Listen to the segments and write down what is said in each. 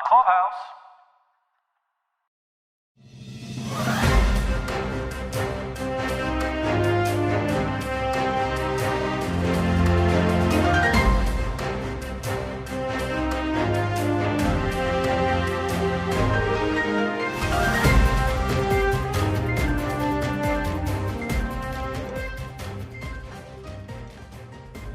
Clubhouse.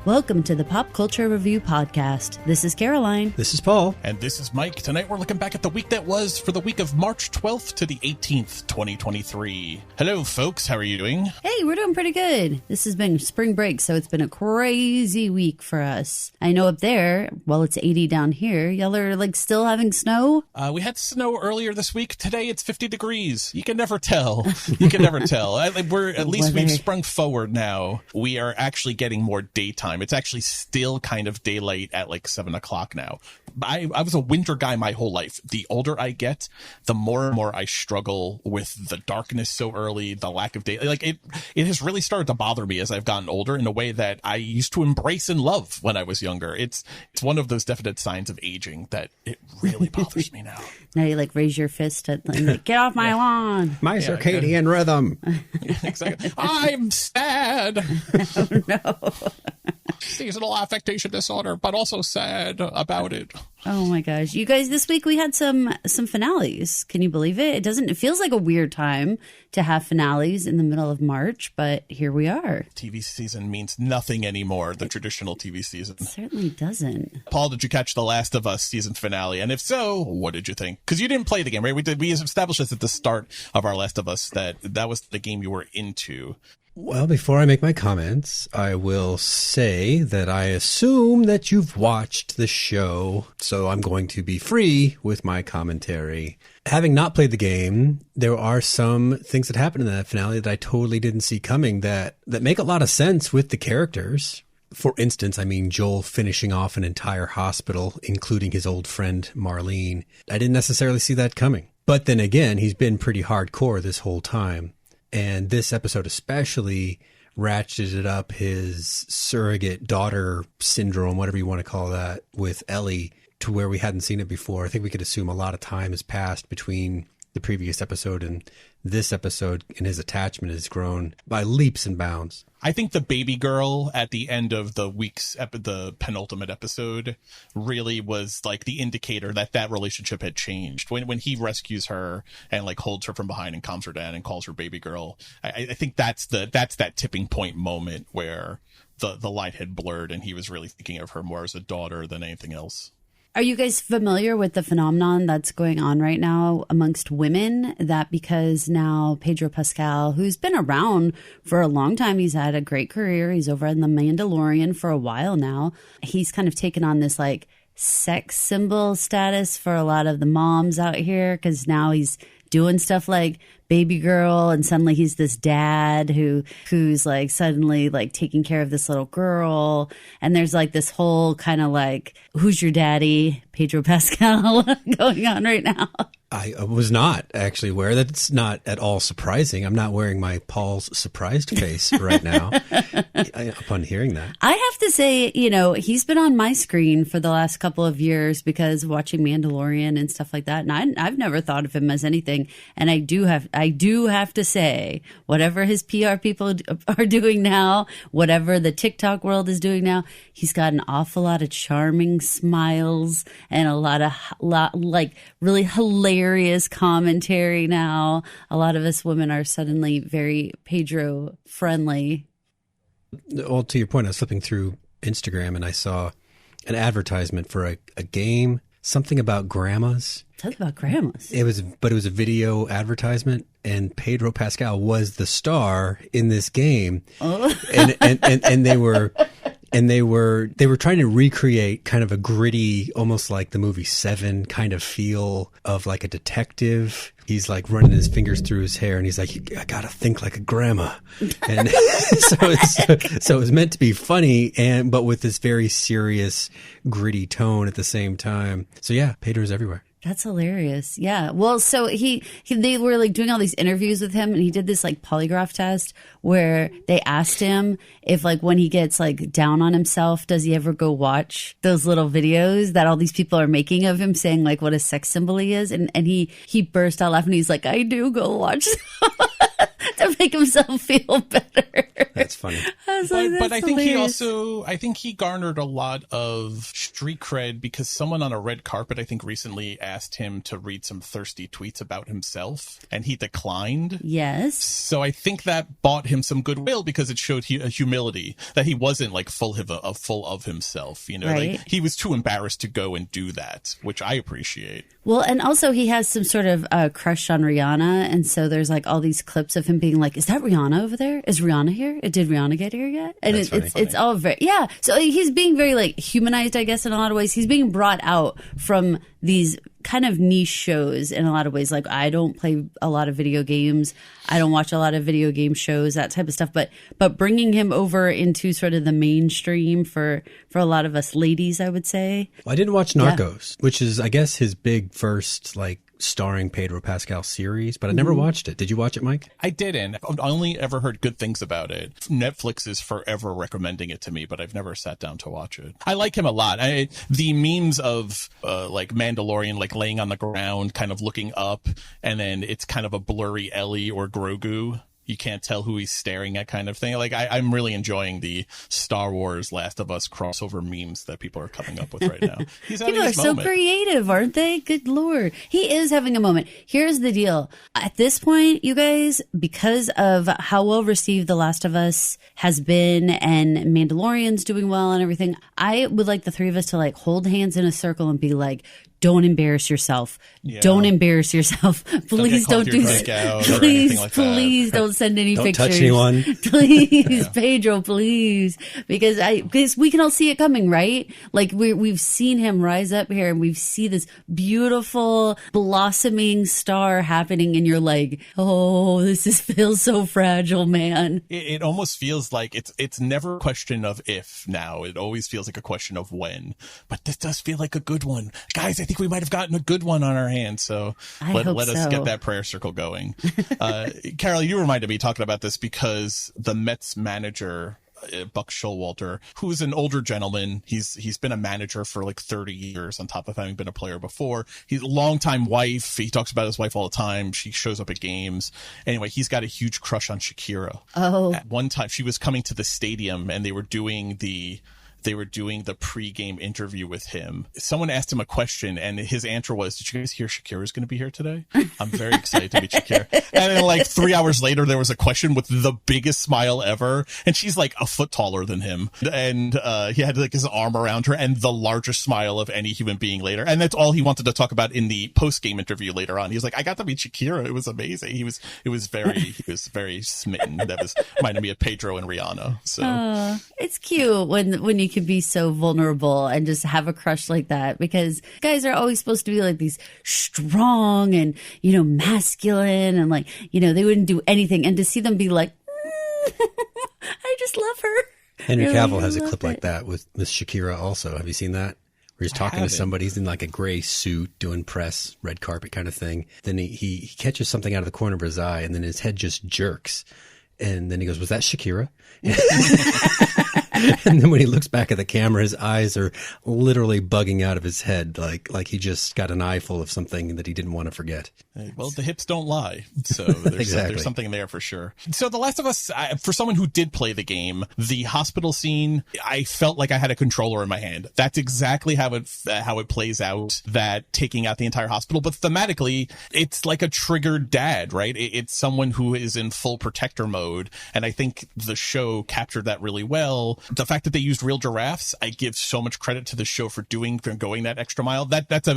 Welcome to the Pop Culture Review Podcast. This is Caroline. This is Paul. And this is Mike. Tonight we're looking back at the week that was for the week of March 12th to the 18th, 2023. Hello, folks. How are you doing? Hey, we're doing pretty good. This has been spring break, so it's been a crazy week for us. I know up there, well, it's 80 down here. Y'all are still having snow? We had snow earlier this week. Today it's 50 degrees. You can never tell. You can never tell. We've sprung forward now. We are actually getting more daytime. It's actually still kind of daylight at 7 o'clock now. I was a winter guy my whole life. The older I get, the more and more I struggle with the darkness so early, the lack of daylight. It has really started to bother me as I've gotten older in a way that I used to embrace and love when I was younger. It's one of those definite signs of aging that it really bothers me now. Now you raise your fist at get off my lawn. My circadian rhythm. Exactly. I'm sad. Oh, no. Seasonal affectation disorder, but also sad about it. Oh my gosh. You guys, this week we had some finales. Can you believe it? It feels like a weird time to have finales in the middle of March, but here we are. TV season means nothing anymore, the traditional TV season. It certainly doesn't. Paul, did you catch The Last of Us season finale? And if so, what did you think? Because you didn't play the game, right? We established this at the start of our Last of Us that was the game you were into. Well, before I make my comments, I will say that I assume that you've watched the show, so I'm going to be free with my commentary. Having not played the game, there are some things that happen in that finale that I totally didn't see coming that make a lot of sense with the characters. For instance, Joel finishing off an entire hospital, including his old friend Marlene. I didn't necessarily see that coming. But then again, he's been pretty hardcore this whole time. And this episode especially ratcheted up his surrogate daughter syndrome, whatever you want to call that, with Ellie to where we hadn't seen it before. I think we could assume a lot of time has passed between the previous episode and this episode, and his attachment has grown by leaps and bounds. I think the baby girl at the end of the the penultimate episode really was the indicator that relationship had changed. When he rescues her and holds her from behind and calms her down and calls her baby girl, I think that's that tipping point moment where the line had blurred and he was really thinking of her more as a daughter than anything else. Are you guys familiar with the phenomenon that's going on right now amongst women? That because now Pedro Pascal, who's been around for a long time, he's had a great career. He's over in The Mandalorian for a while now. He's kind of taken on this sex symbol status for a lot of the moms out here because now he's doing stuff like baby girl, and suddenly he's this dad who's suddenly taking care of this little girl, and there's this whole kind of who's your daddy, Pedro Pascal going on right now. I was not actually aware. That's not at all surprising. I'm not wearing my Paul's surprised face right now upon hearing that. I have to say, he's been on my screen for the last couple of years because watching Mandalorian and stuff like that. And I've never thought of him as anything. And I do have to say, whatever his PR people are doing now, whatever the TikTok world is doing now, he's got an awful lot of charming smiles and a lot really hilarious commentary now. A lot of us women are suddenly very Pedro friendly. Well, to your point, I was flipping through Instagram and I saw an advertisement for a game, something about grandmas. Something about grandmas. It was a video advertisement, and Pedro Pascal was the star in this game. Oh. and they were trying to recreate kind of a gritty, almost like the movie Seven kind of feel of a detective. He's running his fingers through his hair and he's I gotta think like a grandma. And so it was meant to be funny but with this very serious, gritty tone at the same time. So yeah, Pedro's everywhere. That's hilarious. Yeah. Well, so they were like doing all these interviews with him, and he did this like polygraph test where they asked him if like when he gets like down on himself, does he ever go watch those little videos that all these people are making of him saying like what a sex symbol he is? And he burst out laughing. He's like, I do go watch to make himself feel better. That's funny. But I think he garnered a lot of street cred because someone on a red carpet, I think recently asked him to read some thirsty tweets about himself, and he declined. Yes. So I think that bought him some goodwill because it showed humility, that he wasn't like full of himself. You know, right. Like he was too embarrassed to go and do that, which I appreciate. Well, and also he has some sort of crush on Rihanna, and so there's like all these clips of him being like, "Is that Rihanna over there? Is Rihanna here? Did Rihanna get here yet?" And it's all very So he's being very like humanized, I guess, in a lot of ways. He's being brought out from these kind of niche shows in a lot of ways. Like I don't play a lot of video games. I don't watch a lot of video game shows, that type of stuff. But bringing him over into sort of the mainstream for a lot of us ladies, I would say. Well, I didn't watch Narcos, which is, I guess, his big first like starring Pedro Pascal series, but I never watched it. Did you watch it, Mike? I didn't. I've only ever heard good things about it. Netflix is forever recommending it to me, but I've never sat down to watch it. I like him a lot. The memes of like Mandalorian, like laying on the ground, kind of looking up, and then it's kind of a blurry Ellie or Grogu. You can't tell who he's staring at kind of thing. Like I'm really enjoying the Star Wars Last of Us crossover memes that people are coming up with right now. He's having People are his moment. so creative, aren't they? Good Lord. He is having a moment. Here's the deal. At this point, you guys, because of how well received The Last of Us has been and Mandalorian's doing well and everything, I would like the three of us to like hold hands in a circle and be like, don't embarrass yourself. Yeah. Don't embarrass yourself. Please don't do that. Please don't send any pictures. Don't touch anyone. Please, Pedro, please. Because we can all see it coming, right? Like we've seen him rise up here and we see this beautiful blossoming star happening and you're like, oh, feels so fragile, man. It almost feels like it's never a question of if now. It always feels like a question of when. But this does feel like a good one. Guys, I think we might have gotten a good one on our hands. So let us get that prayer circle going. Carol, you reminded me talking about this because the Mets manager, Buck Showalter, who's an older gentleman. He's been a manager for like 30 years on top of having been a player before. He's a longtime wife. He talks about his wife all the time. She shows up at games. Anyway, he's got a huge crush on Shakira. Oh. At one time, she was coming to the stadium and they were doing the pre-game interview with him. Someone asked him a question and his answer was, did you guys hear Shakira's going to be here today? I'm very excited to meet Shakira. And then like 3 hours later, there was a question with the biggest smile ever. And she's like a foot taller than him. And he had like his arm around her and the largest smile of any human being later. And that's all he wanted to talk about in the post-game interview later on. He was like, I got to meet Shakira. It was amazing. He was very smitten. That was reminded me of Pedro and Rihanna. So it's cute when you can be so vulnerable and just have a crush like that, because guys are always supposed to be like these strong and, you know, masculine and like, you know, they wouldn't do anything. And to see them be like, I just love her. Henry Cavill has a clip like that with Shakira also. Have you seen that? Where he's talking to somebody, he's in like a gray suit doing press, red carpet kind of thing. Then he catches something out of the corner of his eye and then his head just jerks. And then he goes, was that Shakira? And then when he looks back at the camera, his eyes are literally bugging out of his head, like he just got an eye full of something that he didn't want to forget. Well, the hips don't lie. So there's something there for sure. So The Last of Us, for someone who did play the game, the hospital scene, I felt like I had a controller in my hand. That's exactly how it plays out, that taking out the entire hospital. But thematically, it's like a triggered dad, right? It's someone who is in full protector mode. And I think the show captured that really well. The fact that they used real giraffes, I give so much credit to the show for going that extra mile. That's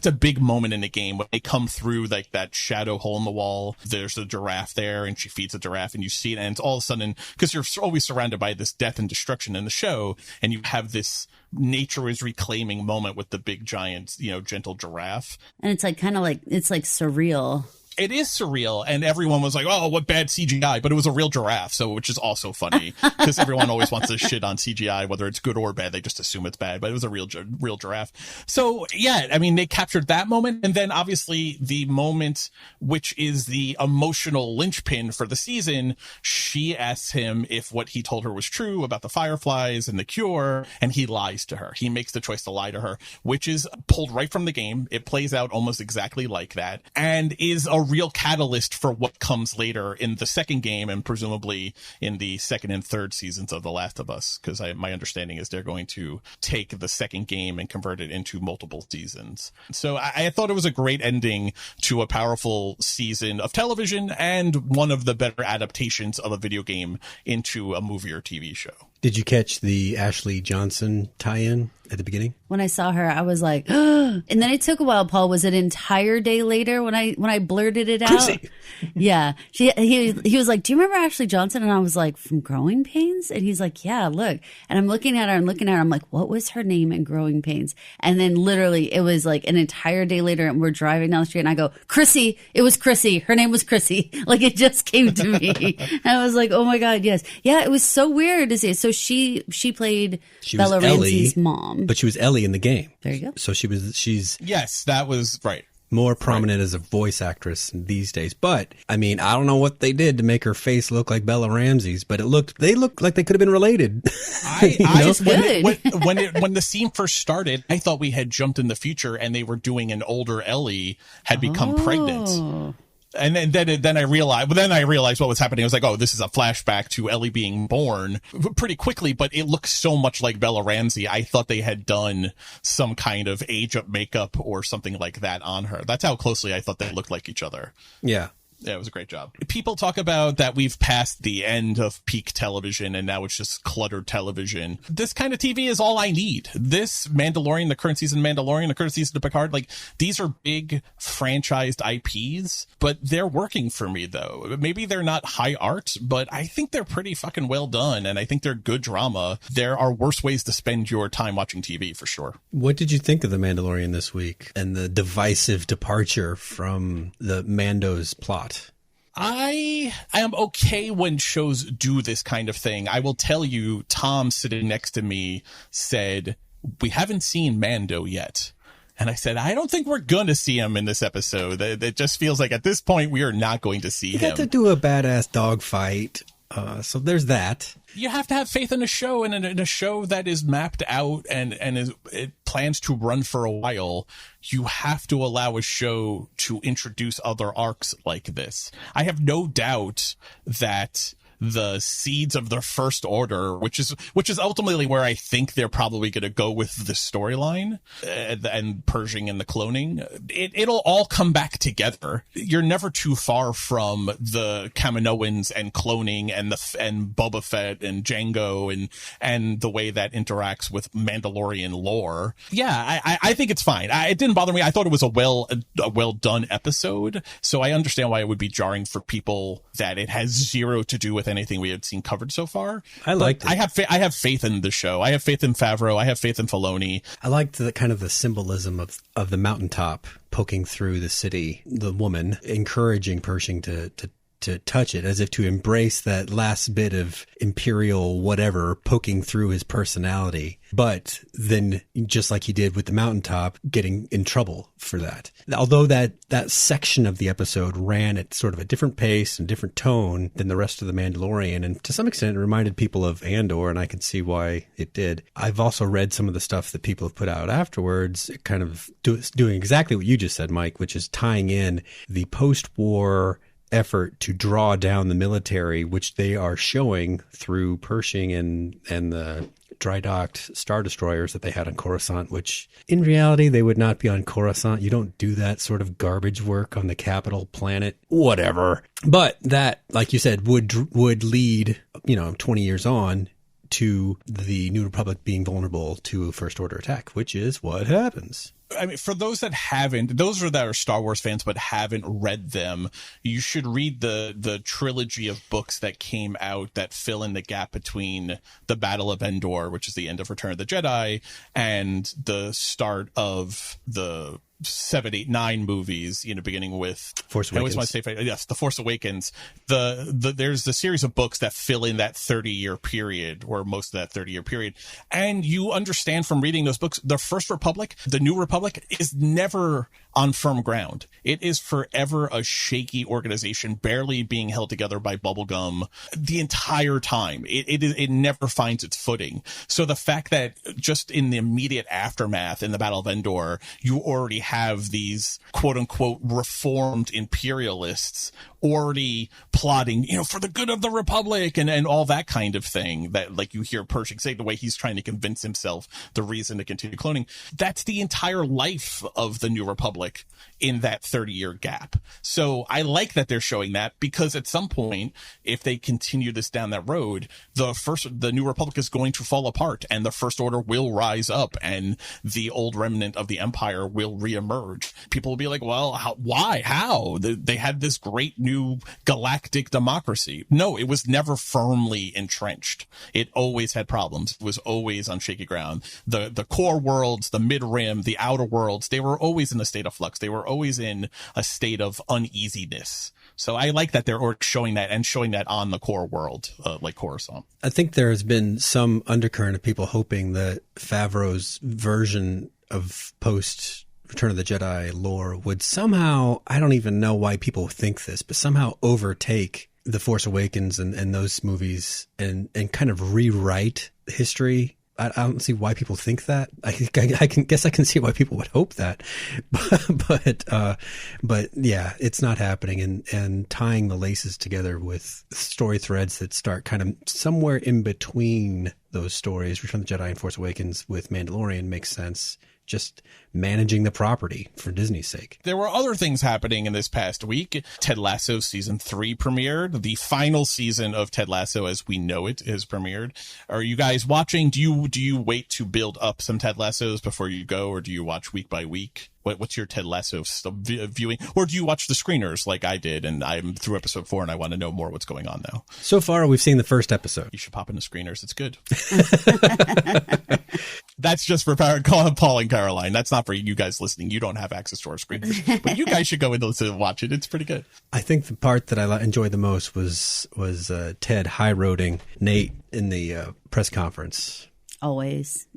a big moment in the game when they come through like that shadow hole in the wall. There's a giraffe there and she feeds a giraffe and you see it and it's all of a sudden, because you're always surrounded by this death and destruction in the show, and you have this nature is reclaiming moment with the big giant, you know, gentle giraffe. And it's like kind of like, it's like surreal. It is surreal, and everyone was like, "Oh, what bad CGI!" But it was a real giraffe, which is also funny because everyone always wants to shit on CGI, whether it's good or bad. They just assume it's bad, but it was a real giraffe. So yeah, I mean, they captured that moment, and then obviously the moment which is the emotional linchpin for the season. She asks him if what he told her was true about the fireflies and the cure, and he lies to her. He makes the choice to lie to her, which is pulled right from the game. It plays out almost exactly like that, and is a real catalyst for what comes later in the second game and presumably in the second and third seasons of The Last of Us, because my understanding is they're going to take the second game and convert it into multiple seasons. So I thought it was a great ending to a powerful season of television and one of the better adaptations of a video game into a movie or TV show. Did you catch the Ashley Johnson tie-in at the beginning? When I saw her, I was like, and then it took a while, Paul. Was it an entire day later when I blurted it out? Chrissy. Yeah. He was like, do you remember Ashley Johnson? And I was like, from Growing Pains? And he's like, yeah, look. And I'm looking at her and I'm like, what was her name in Growing Pains? And then literally it was like an entire day later and we're driving down the street and I go, Chrissy, it was Chrissy. Her name was Chrissy. Like it just came to me. And I was like, oh my God, yes. Yeah, it was so weird to see it. So she played Bella Ramsey's mom. But she was Ellie in the game. There you go. So she's Yes, that was right. More prominent as a voice actress these days. But I mean, I don't know what they did to make her face look like Bella Ramsey's, but they looked like they could have been related. When the scene first started, I thought we had jumped in the future and they were doing an older Ellie had become pregnant. And then I realized what was happening. I was like, oh, this is a flashback to Ellie being born pretty quickly, but it looks so much like Bella Ramsey. I thought they had done some kind of age up makeup or something like that on her. That's how closely I thought they looked like each other. Yeah. Yeah, it was a great job. People talk about that we've passed the end of peak television and now it's just cluttered television. This kind of TV is all I need. This Mandalorian, the current season Mandalorian, the current season of Picard, like these are big franchised IPs, but they're working for me though. Maybe they're not high art, but I think they're pretty fucking well done and I think they're good drama. There are worse ways to spend your time watching TV for sure. What did you think of the Mandalorian this week and the divisive departure from the Mando's plot? I am okay when shows do this kind of thing. I will tell you, Tom sitting next to me said, we haven't seen Mando yet. And I said, I don't think we're going to see him in this episode. It just feels like at this point, we are not going to see him. You got to do a badass dogfight. So there's that. You have to have faith in a show, and in a show that is mapped out and it plans to run for a while, you have to allow a show to introduce other arcs like this. I have no doubt that the seeds of the First Order, which is ultimately where I think they're probably going to go with the storyline and purging and the cloning. It'll all come back together. You're never too far from the Kaminoans and cloning and Boba Fett and Jango and the way that interacts with Mandalorian lore. Yeah, I think it's fine. It didn't bother me. I thought it was a well done episode. So I understand why it would be jarring for people that it has zero to do with anything we had seen covered so far. I liked it. I have faith in the show. I have faith in Favreau. I have faith in Filoni. I liked the kind of the symbolism of the mountaintop poking through the city, the woman encouraging Pershing to touch it, as if to embrace that last bit of imperial whatever poking through his personality. But then, just like he did with the mountaintop, getting in trouble for that. Although that section of the episode ran at sort of a different pace and different tone than the rest of The Mandalorian, and to some extent it reminded people of Andor, and I can see why it did. I've also read some of the stuff that people have put out afterwards, kind of doing exactly what you just said, Mike, which is tying in the post-war effort to draw down the military, which they are showing through Pershing and the dry docked Star Destroyers that they had on Coruscant, which in reality they would not be on Coruscant. You don't do that sort of garbage work on the capital planet, whatever. But that, like you said, would lead, 20 years on to the New Republic being vulnerable to a First Order attack, which is what happens. I mean, for those that are Star Wars fans but haven't read them, you should read the trilogy of books that came out that fill in the gap between the Battle of Endor, which is the end of Return of the Jedi, and the start of the 7, 8, 9 movies, beginning with Force Awakens. I always want to say, yes, The Force Awakens. There's the series of books that fill in that 30-year period, or most of that 30-year period. And you understand from reading those books, the First Republic, the New Republic, is never on firm ground. It is forever a shaky organization, barely being held together by bubblegum the entire time. It never finds its footing. So the fact that just in the immediate aftermath in the Battle of Endor, you already have these quote unquote reformed imperialists already plotting, for the good of the Republic and all that kind of thing that, like, you hear Pershing say, the way he's trying to convince himself the reason to continue cloning. That's the entire life of the New Republic in that 30-year gap. So I like that they're showing that, because at some point, if they continue this down that road, the New Republic is going to fall apart, and the First Order will rise up, and the old remnant of the Empire will reemerge. People will be like, well, why? How? They had this great new galactic democracy. No, it was never firmly entrenched. It always had problems. It was always on shaky ground. The core worlds, the mid-rim, the outer worlds, they were always in a state of flux. They were always in a state of uneasiness. So I like that they're showing that, and showing that on the core world, like Coruscant. I think there has been some undercurrent of people hoping that Favreau's version of post Return of the Jedi lore would somehow, I don't even know why people think this, but somehow overtake The Force Awakens and those movies and kind of rewrite history. I don't see why people think that. I can see why people would hope that, but yeah, it's not happening. And tying the laces together with story threads that start kind of somewhere in between those stories, Return of the Jedi and Force Awakens, with Mandalorian, makes sense. Just managing the property for Disney's sake. There were other things happening in this past week. Ted Lasso season 3 premiered. The final season of Ted Lasso as we know it is premiered. Are you guys watching? Do you wait to build up some Ted Lassos before you go, or do you watch week by week? What's your Ted Lasso viewing? Or do you watch the screeners like I did, and I'm through episode 4 and I want to know more what's going on now? So far, we've seen the first episode. You should pop in the screeners. It's good. That's just for Paul and Caroline. That's not for you guys listening. You don't have access to our screeners. But you guys should go in and watch it. It's pretty good. I think the part that I enjoyed the most was Ted high-roading Nate in the press conference. Always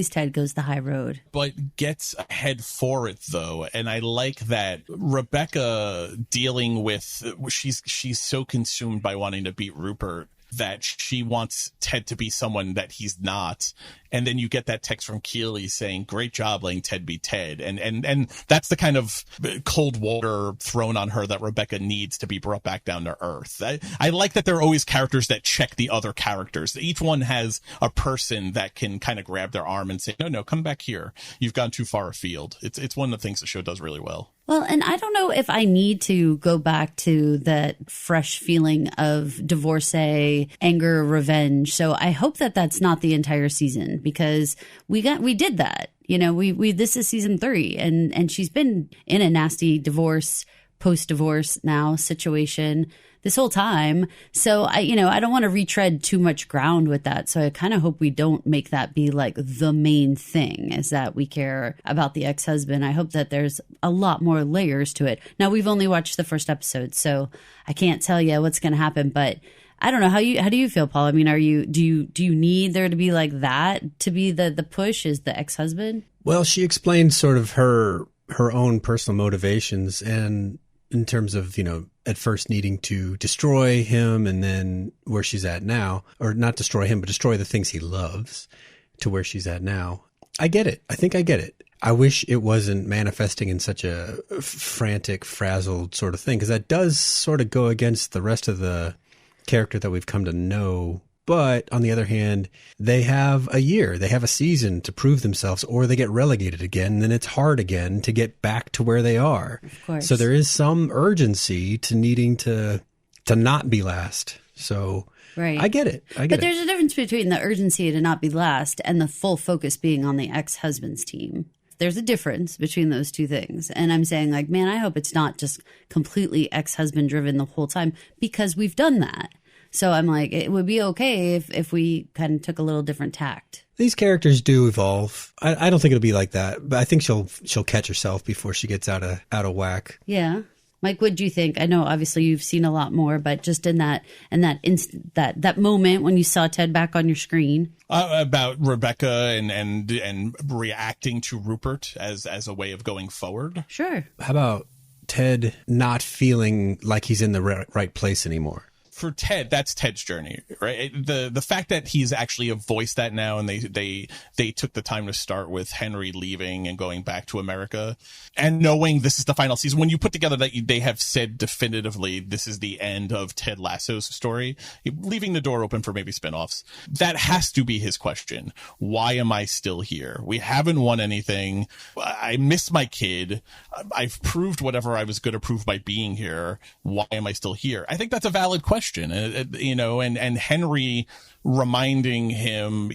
Ted goes the high road. But gets ahead for it, though. And I like that Rebecca dealing with, she's so consumed by wanting to beat Rupert that she wants Ted to be someone that he's not. And then you get that text from Keeley saying, great job letting Ted be Ted. And that's the kind of cold water thrown on her that Rebecca needs to be brought back down to earth. I like that there are always characters that check the other characters. Each one has a person that can kind of grab their arm and say, no, come back here. You've gone too far afield. It's one of the things the show does really well. Well, and I don't know if I need to go back to that fresh feeling of divorcee, anger, revenge. So I hope that that's not the entire season, because we did that. This is season 3, and she's been in a nasty post-divorce now situation this whole time. So I don't want to retread too much ground with that. So I kind of hope we don't make that be like the main thing, is that we care about the ex-husband. I hope that there's a lot more layers to it. Now, we've only watched the first episode, so I can't tell you what's going to happen, but I don't know. How do you feel, Paul? I mean, do you need there to be like that to be the push, is the ex-husband? Well, she explained sort of her own personal motivations, and in terms of, at first needing to destroy him, and then where she's at now, or not destroy him, but destroy the things he loves, to where she's at now. I get it. I think I get it. I wish it wasn't manifesting in such a frantic, frazzled sort of thing, because that does sort of go against the rest of the character that we've come to know. But on the other hand, they have a year, they have a season to prove themselves, or they get relegated again. And then it's hard again to get back to where they are. Of course. So there is some urgency to needing to not be last. So right. I get it. But there's a difference between the urgency to not be last and the full focus being on the ex-husband's team. there's a difference between those two things. And I'm saying, like, man, I hope it's not just completely ex-husband driven the whole time, because we've done that. So I'm like, it would be okay if we kind of took a little different tact. These characters do evolve. I don't think it'll be like that, but I think she'll catch herself before she gets out of whack. Yeah. Mike, what do you think? I know obviously you've seen a lot more, but just in that moment when you saw Ted back on your screen. About Rebecca and reacting to Rupert as a way of going forward. Sure. How about Ted not feeling like he's in the right place anymore? For Ted, that's Ted's journey, right? The fact that he's actually voiced that now, and they took the time to start with Henry leaving and going back to America, and knowing this is the final season. When you put together that they have said definitively this is the end of Ted Lasso's story, leaving the door open for maybe spinoffs, that has to be his question. Why am I still here? We haven't won anything. I miss my kid. I've proved whatever I was going to prove by being here. Why am I still here? I think that's a valid question. And Henry reminding him,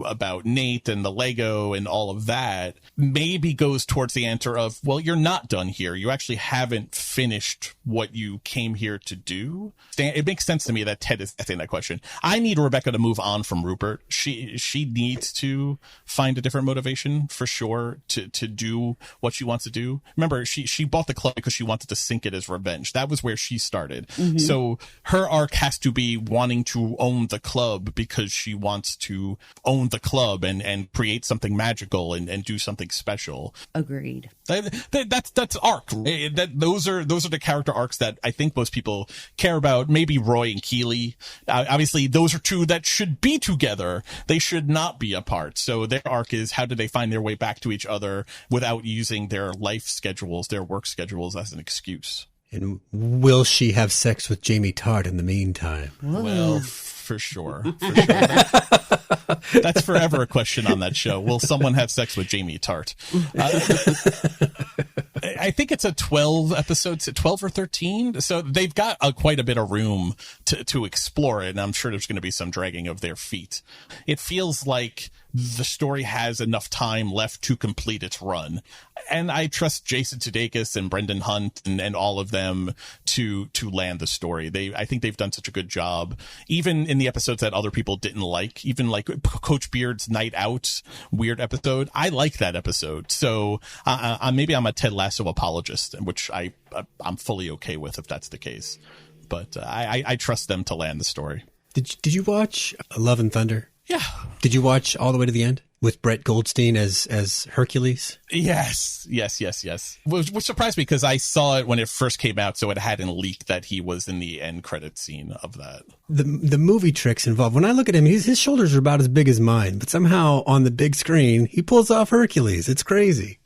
about Nate and the Lego and all of that maybe goes towards the answer of, well, you're not done here. You actually haven't finished what you came here to do. It makes sense to me that Ted is asking that question. I need Rebecca to move on from Rupert. She needs to find a different motivation for sure to do what she wants to do. Remember, she bought the club because she wanted to sink it as revenge. That was where she started. Mm-hmm. So her arc has to be wanting to own the club because she wants to own the club and create something magical and do something special. Agreed. That's arc. Those are the character arcs that I think most people care about. Maybe Roy and Keeley. Obviously, those are two that should be together. They should not be apart. So their arc is, how do they find their way back to each other without using their life schedules, their work schedules as an excuse? And will she have sex with Jamie Tart in the meantime? Whoa. Well, for sure. That's forever a question on that show. Will someone have sex with Jamie Tart? I think it's a 12 episodes, 12 or 13. So they've got quite a bit of room to explore it. And I'm sure there's going to be some dragging of their feet. It feels like the story has enough time left to complete its run. And I trust Jason Sudeikis and Brendan Hunt and all of them to land the story. I think they've done such a good job, even in the episodes that other people didn't like, even like Coach Beard's Night Out weird episode. I like that episode. So maybe I'm a Ted Lasso apologist, which I'm fully okay with if that's the case. But I trust them to land the story. Did you watch Love and Thunder? Yeah. Did you watch all the way to the end with Brett Goldstein as Hercules? Yes. Which surprised me because I saw it when it first came out, so it hadn't leaked that he was in the end credit scene of that. The movie tricks involved. When I look at him, his shoulders are about as big as mine, but somehow on the big screen, he pulls off Hercules. It's crazy.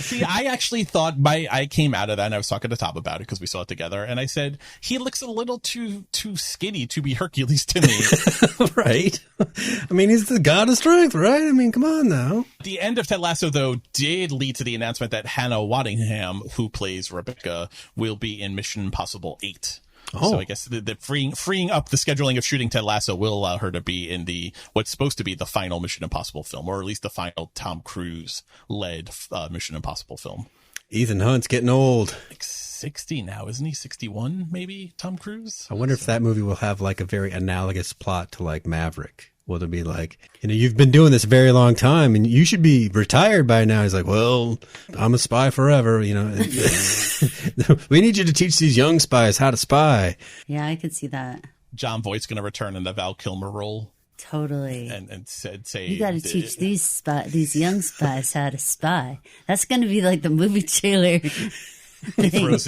See, I actually thought I came out of that and I was talking to Tom about it because we saw it together. And I said, he looks a little too skinny to be Hercules to me. Right. I mean, he's the god of strength, right? I mean, come on now. The end of Ted Lasso, though, did lead to the announcement that Hannah Waddingham, who plays Rebecca, will be in Mission Impossible 8. Oh. So I guess the freeing up the scheduling of shooting Ted Lasso will allow her to be in what's supposed to be the final Mission Impossible film, or at least the final Tom Cruise-led Mission Impossible film. Ethan Hunt's getting old. Like 60 now, isn't he? 61, maybe, Tom Cruise? I wonder if that movie will have like a very analogous plot to like Maverick. Will it be like, you've been doing this a very long time and you should be retired by now. He's like, well, I'm a spy forever. We need you to teach these young spies how to spy. Yeah, I could see that. John Voight's going to return in the Val Kilmer role. Totally. And say, you got to teach these young spies how to spy. That's going to be like the movie trailer. He throws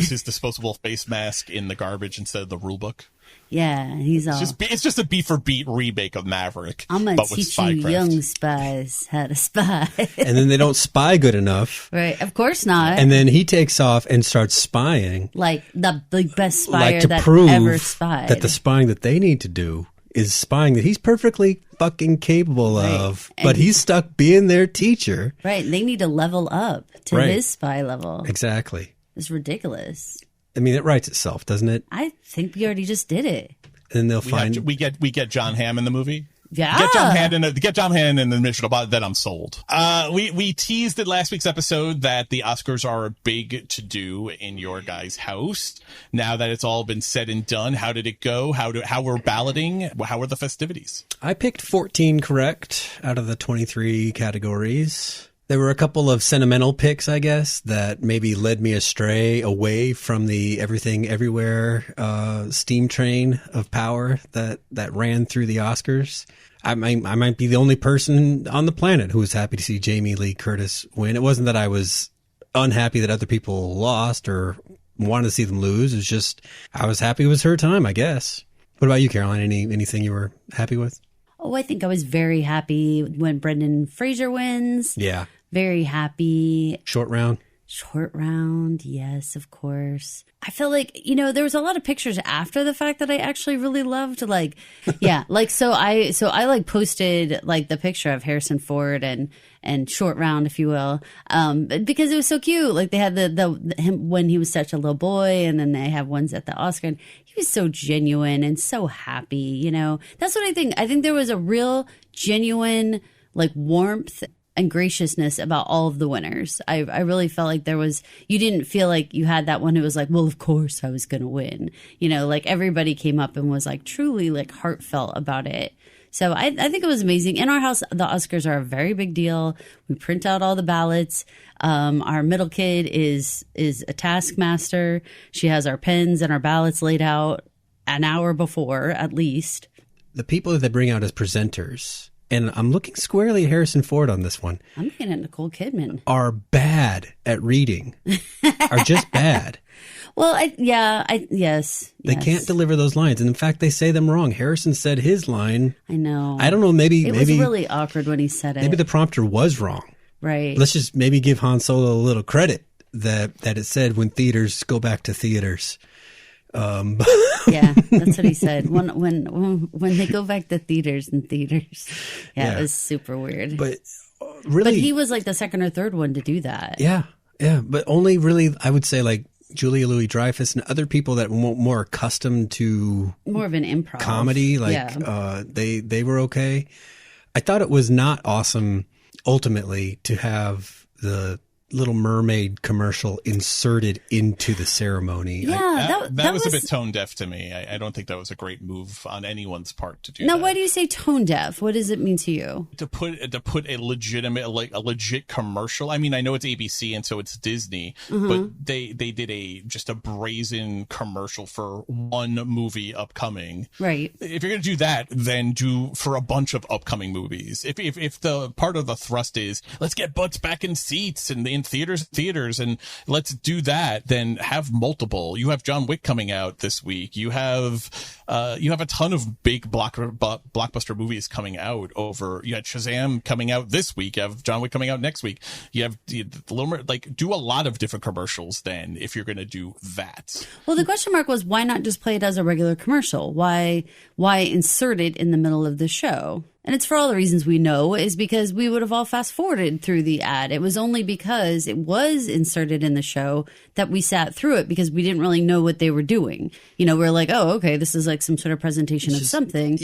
his disposable face mask in the garbage instead of the rule book. Yeah, it's just a beat for beat remake of Maverick. I'm gonna teach you young spies how to spy. And then they don't spy good enough. Right, of course not. And then he takes off and starts spying. Like the best spyer to that prove ever spied. That the spying that they need to do is spying that he's perfectly fucking capable of. But he's stuck being their teacher. Right, they need to level up to his spy level. Exactly. It's ridiculous. I mean, it writes itself, doesn't it? I think we already just did it. And they'll we get John Hamm in the movie. Yeah. Get John Hamm in the mission, then I'm sold. We teased in last week's episode that the Oscars are a big to-do in your guys' house. Now that it's all been said and done, how did it go? How were balloting? How were the festivities? I picked 14 correct out of the 23 categories. There were a couple of sentimental picks, I guess, that maybe led me astray away from the Everything Everywhere steam train of power that ran through the Oscars. I might be the only person on the planet who was happy to see Jamie Lee Curtis win. It wasn't that I was unhappy that other people lost or wanted to see them lose. It's just I was happy it was her time, I guess. What about you, Caroline? Anything you were happy with? Oh, I think I was very happy when Brendan Fraser wins. Yeah. Very happy. Short round. Short round, yes, of course. I feel like, there was a lot of pictures after the fact that I actually really loved. Like, yeah, like so I posted like the picture of Harrison Ford and Short Round, if you will, because it was so cute. Like they had him when he was such a little boy, and then they have ones at the Oscar. And he was so genuine and so happy. That's what I think. I think there was a real genuine like warmth and graciousness about all of the winners. I really felt like you didn't feel like you had that one who was like, well, of course I was going to win. Like everybody came up and was like truly like heartfelt about it. So I think it was amazing. In our house, the Oscars are a very big deal. We print out all the ballots. Our middle kid is a taskmaster. She has our pens and our ballots laid out an hour before, at least. The people that they bring out as presenters, and I'm looking squarely at Harrison Ford on this one. I'm looking at Nicole Kidman. Are bad at reading. Are just bad. Well, yes. They can't deliver those lines. And in fact, they say them wrong. Harrison said his line. I know. I don't know. Maybe it was really awkward when he said it. Maybe the prompter was wrong. Right. Let's just maybe give Han Solo a little credit that it said when theaters go back to theaters. Yeah, that's what he said. When they go back to theaters and theaters. Yeah, it was super weird. But really, he was like the second or third one to do that. Yeah. But only really, I would say like Julia Louis-Dreyfus and other people that were more accustomed to more of an improv comedy. They were okay. I thought it was not awesome ultimately to have the Little Mermaid commercial inserted into the ceremony. Yeah, that was a bit tone deaf to me. I don't think that was a great move on anyone's part to do that. Now, why do you say tone deaf? What does it mean to you? To put a legit commercial. I mean, I know it's ABC and so it's Disney, but they did just a brazen commercial for one movie upcoming. Right. If you're going to do that, then do for a bunch of upcoming movies. If the part of the thrust is let's get butts back in seats and in theaters and let's do that, then have multiple. You have John Wick coming out this week. You have a ton of big blockbuster movies coming out you had Shazam coming out this week. You have John Wick coming out next week. You have do a lot of different commercials then if you're going to do that. Well, the question mark was why not just play it as a regular commercial? Why insert it in the middle of the show? And it's for all the reasons we know, is because we would have all fast forwarded through the ad. It was only because it was inserted in the show that we sat through it because we didn't really know what they were doing. We're like, oh, okay, this is like some sort of presentation of something.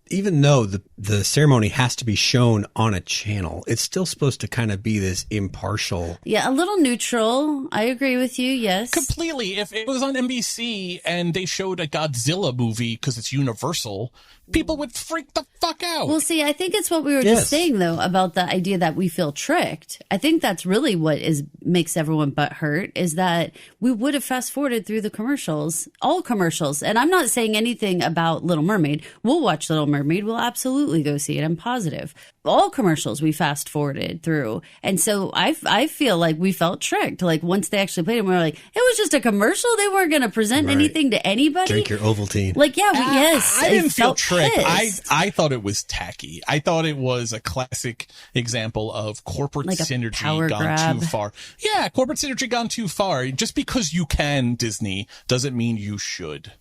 Even though the ceremony has to be shown on a channel, it's still supposed to kind of be this impartial. Yeah, a little neutral. I agree with you, yes. Completely. If it was on NBC and they showed a Godzilla movie because it's Universal, people would freak the fuck out. Well, see, I think it's what we were just saying, though, about the idea that we feel tricked. I think that's really what makes everyone butthurt, is that we would have fast forwarded through the commercials, all commercials. And I'm not saying anything about Little Mermaid. We'll watch Little Mermaid. We'll absolutely go see it. I'm positive. All commercials we fast forwarded through. And so I feel like we felt tricked. Like once they actually played it, we were like, it was just a commercial. They weren't going to present anything to anybody. Drink your Ovaltine. Like, yeah, yes. I didn't feel tricked. I thought it was tacky. I thought it was a classic example of corporate synergy gone too far. Yeah, corporate synergy gone too far. Just because you can, Disney, doesn't mean you should.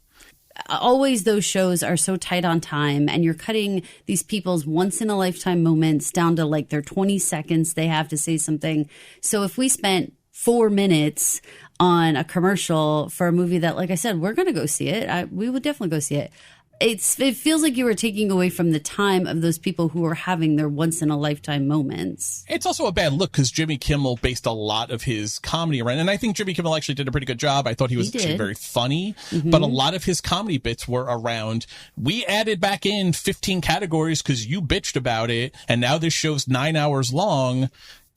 Always those shows are so tight on time, and you're cutting these people's once in a lifetime moments down to like their 20 seconds they have to say something. So if we spent 4 minutes on a commercial for a movie that, like I said, we're going to go see it. We would definitely go see it. it feels like you were taking away from the time of those people who were having their once in a lifetime moments. It's also a bad look because Jimmy Kimmel based a lot of his comedy around, and I think Jimmy Kimmel actually did a pretty good job. I thought he was actually very funny, but a lot of his comedy bits were around, we added back in 15 categories because you bitched about it, and now this show's 9 hours long.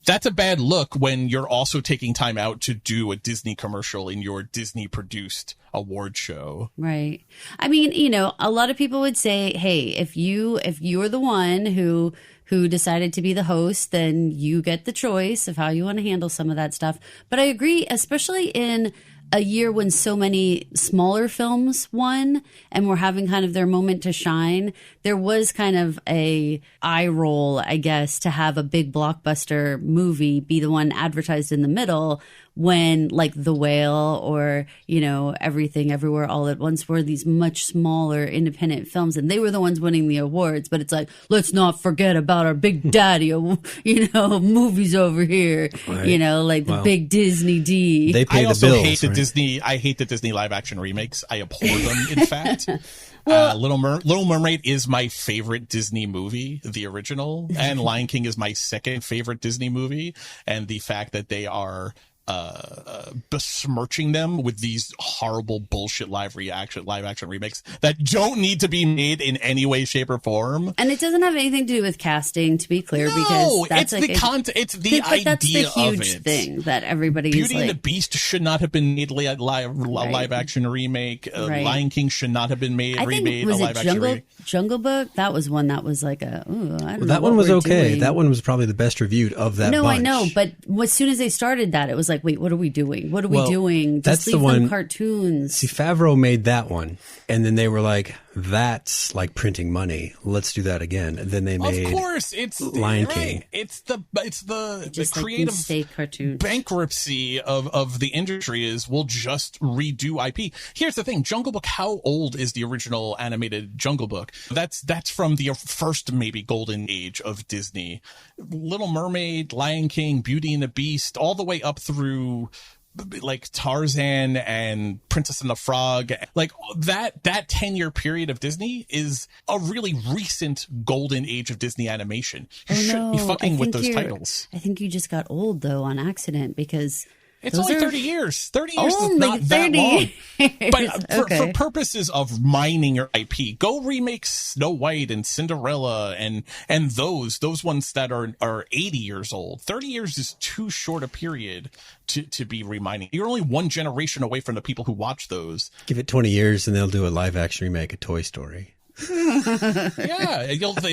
That's a bad look when you're also taking time out to do a Disney commercial in your Disney produced award show. Right. I mean, you know, a lot of people would say, hey, if you're the one who decided to be the host, then you get the choice of how you want to handle some of that stuff. But I agree, especially in a year when so many smaller films won and were having kind of their moment to shine, there was kind of a eye roll, I guess, to have a big blockbuster movie be the one advertised in the middle when like The Whale or, you know, Everything Everywhere All at Once were these much smaller independent films, and they were the ones winning the awards. But it's like, let's not forget about our big daddy, you know, movies over here, right. You know, like the big Disney D. They pay I the also bills, hate the right? Disney. I hate the Disney live action remakes. I abhor them, in fact. Little Mermaid is my favorite Disney movie, the original, and Lion King is my second favorite Disney movie. And the fact that they are besmirching them with these horrible bullshit live action remakes that don't need to be made in any way, shape, or form. And it doesn't have anything to do with casting, to be clear, no, because that's it's like the content. It's the idea that's the huge of it. Thing that everybody's Beauty like, and the Beast should not have been made live action remake. Right. Lion King should not have been remade a live action remake. Jungle Book. That was one that was like I don't know. That one was okay. Doing. That one was probably the best reviewed of that. No, bunch. I know, but as soon as they started that, it was like, wait, what are we doing? What are we doing? Just that's leave the one. Them cartoons. See, Favreau made that one, and then they were like, "That's like printing money. Let's do that again." And then they made, of course, it's Lion King. It's the creative like cartoons. Bankruptcy of the industry is we'll just redo IP. Here's the thing: Jungle Book. How old is the original animated Jungle Book? That's from the first maybe golden age of Disney. Little Mermaid, Lion King, Beauty and the Beast, all the way up through like Tarzan and Princess and the Frog. Like that 10-year period of Disney is a really recent golden age of Disney animation. You shouldn't be fucking with those titles. I think you just got old though on accident, because it's only 30 years. 30 years is not that long. But for purposes of mining your IP, go remake Snow White and Cinderella and those ones that are 80 years old. 30 years is too short a period to be remining. You're only one generation away from the people who watch those. Give it 20 years and they'll do a live action remake of Toy Story. Yeah,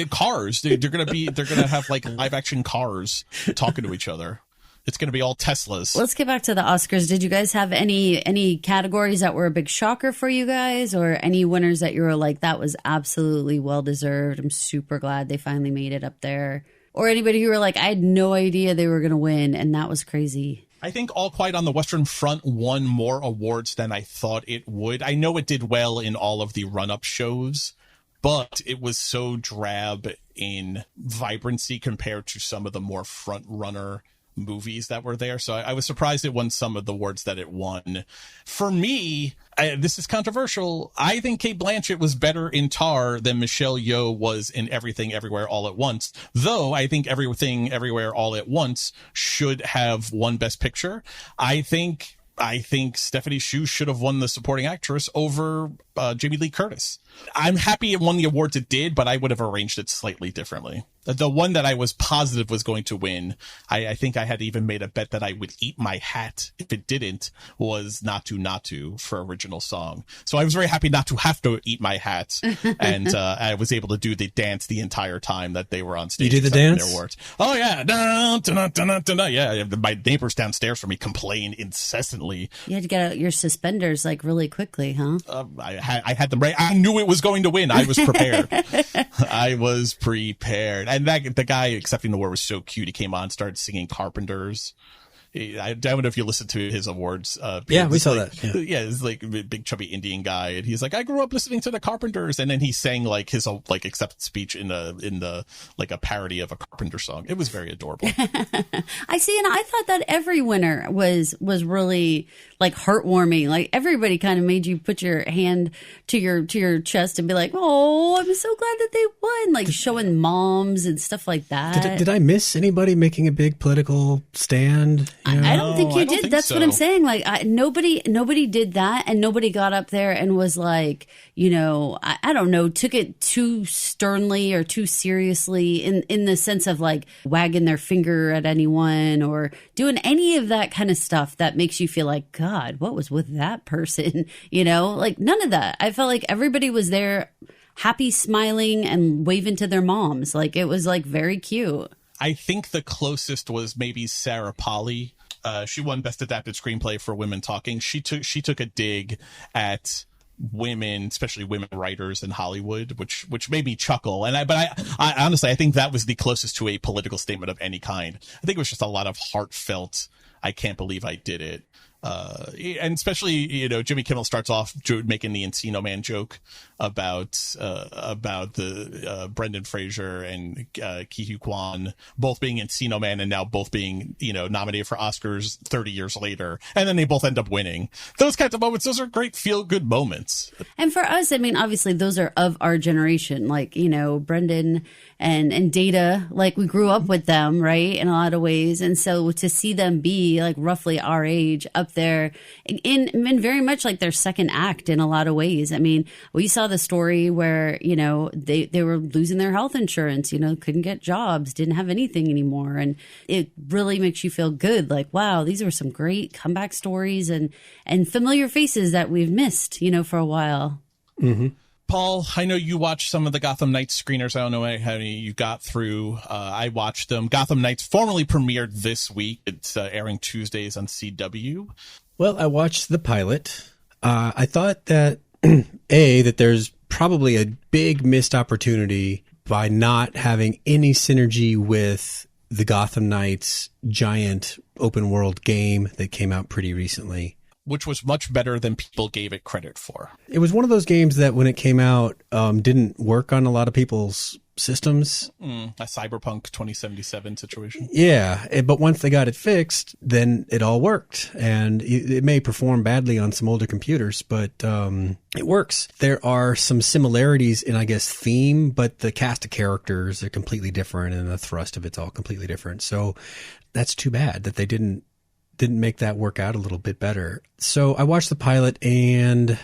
cars. They're gonna have like live action cars talking to each other. It's going to be all Teslas. Let's get back to the Oscars. Did you guys have any categories that were a big shocker for you guys, or any winners that you were like, that was absolutely well-deserved? I'm super glad they finally made it up there. Or anybody who were like, I had no idea they were going to win, and that was crazy. I think All Quiet on the Western Front won more awards than I thought it would. I know it did well in all of the run-up shows, but it was so drab in vibrancy compared to some of the more front-runner movies that were there. So I was surprised it won some of the awards that it won. For me, this is controversial. I think Cate Blanchett was better in Tar than Michelle Yeoh was in Everything Everywhere All at Once, though I think Everything Everywhere All at Once should have won Best Picture. I think Stephanie Hsu should have won the supporting actress over Jamie Lee Curtis. I'm happy it won the awards it did, but I would have arranged it slightly differently. The one that I was positive was going to win, I think I had even made a bet that I would eat my hat if it didn't, was Natu Natu for original song. So I was very happy not to have to eat my hat, and I was able to do the dance the entire time that they were on stage. You did the dance? Their awards. Oh yeah, dun, dun, dun, dun, dun, dun. Yeah. My neighbors downstairs from me complain incessantly. You had to get out your suspenders like really quickly, huh? I had them right. I knew it was going to win. I was prepared. I was prepared. And the guy accepting the award was so cute. He came on, started singing Carpenters. I don't know if you listened to his awards. Yeah, we saw like, that. Yeah, it's like a big chubby Indian guy, and he's like, I grew up listening to the Carpenters, and then he sang like his like acceptance speech in the like a parody of a Carpenter song. It was very adorable. I see, and I thought that every winner was really like heartwarming. Like everybody kind of made you put your hand to your chest and be like, oh, I'm so glad that they won. Like showing moms and stuff like that. Did I miss anybody making a big political stand? I don't think you did. That's so. what I'm saying. Like nobody did that, and nobody got up there and was like, I don't know, took it too sternly or too seriously in the sense of like wagging their finger at anyone or doing any of that kind of stuff that makes you feel like, God, what was with that person? Like none of that. I felt like everybody was there happy, smiling, and waving to their moms. Like it was like very cute. I think the closest was maybe Sarah Polley. She won Best Adapted Screenplay for Women Talking. She took a dig at women, especially women writers in Hollywood, which made me chuckle. But I honestly, I think that was the closest to a political statement of any kind. I think it was just a lot of heartfelt, I can't believe I did it. And especially, Jimmy Kimmel starts off making the Encino Man joke about the Brendan Fraser and Ke Huy Quan both being Encino Man and now both being, nominated for Oscars 30 years later. And then they both end up winning. Those kinds of moments, those are great feel-good moments. And for us, I mean, obviously those are of our generation, like, Brendan and Data, like we grew up with them, right, in a lot of ways. And so to see them be like roughly our age up there in very much like their second act in a lot of ways. I mean, we saw the story where, they were losing their health insurance, couldn't get jobs, didn't have anything anymore. And it really makes you feel good. Like, wow, these were some great comeback stories and familiar faces that we've missed, for a while. Mm-hmm. Paul, I know you watched some of the Gotham Knights screeners. I don't know how many you got through. I watched them. Gotham Knights formally premiered this week. It's airing Tuesdays on CW. Well, I watched the pilot. I thought that, that there's probably a big missed opportunity by not having any synergy with the Gotham Knights giant open world game that came out pretty recently. Which was much better than people gave it credit for. It was one of those games that when it came out, didn't work on a lot of people's systems. A Cyberpunk 2077 situation. Yeah, but once they got it fixed, then it all worked. And it may perform badly on some older computers, but it works. There are some similarities in, I guess, theme, but the cast of characters are completely different and the thrust of it's all completely different. So that's too bad that they didn't make that work out a little bit better. So I watched the pilot and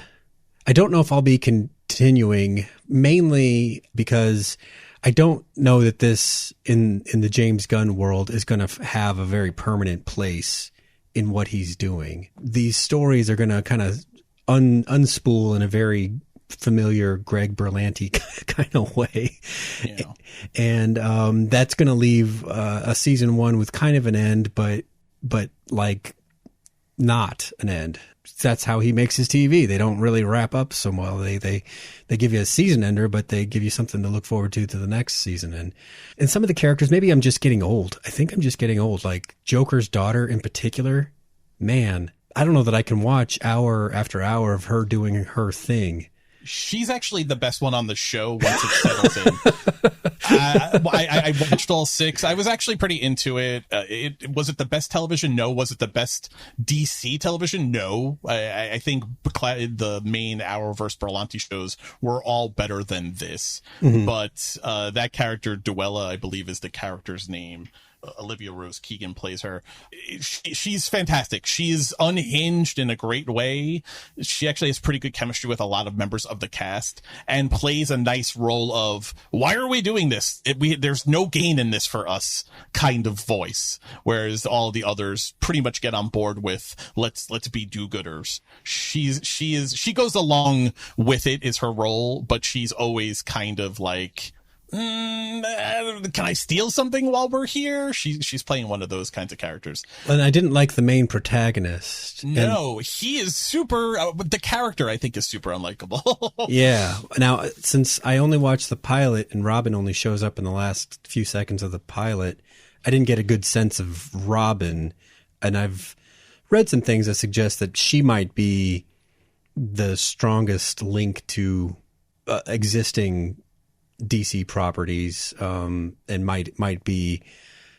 I don't know if I'll be continuing, mainly because I don't know that this in the James Gunn world is going to have a very permanent place in what he's doing. These stories are going to kind of unspool in a very familiar Greg Berlanti kind of way. Yeah. And that's going to leave a season one with kind of an end, but like not an end. That's how he makes his TV. They don't really wrap up so well. They give you a season ender, but they give you something to look forward to the next season. And some of the characters, maybe I'm just getting old. I think I'm just getting old. Like Joker's daughter in particular, man, I don't know that I can watch hour after hour of her doing her thing. She's actually the best one on the show once it settles in. I watched all 6. I was actually pretty into it. Was it the best television? No. Was it the best DC television? No. I think the main Arrowverse Berlanti shows were all better than this. Mm-hmm. But that character, Duella, I believe is the character's name. Olivia Rose Keegan plays her. She's fantastic. She's unhinged in a great way. She actually has pretty good chemistry with a lot of members of the cast and plays a nice role of, why are we doing this? There's no gain in this for us kind of voice. Whereas all the others pretty much get on board with, let's be do-gooders. She goes along with it is her role, but she's always kind of like, can I steal something while we're here? She's playing one of those kinds of characters. And I didn't like the main protagonist. No, he is super. The character, I think, is super unlikable. Yeah. Now, since I only watched the pilot and Robin only shows up in the last few seconds of the pilot, I didn't get a good sense of Robin. And I've read some things that suggest that she might be the strongest link to existing DC properties, and might be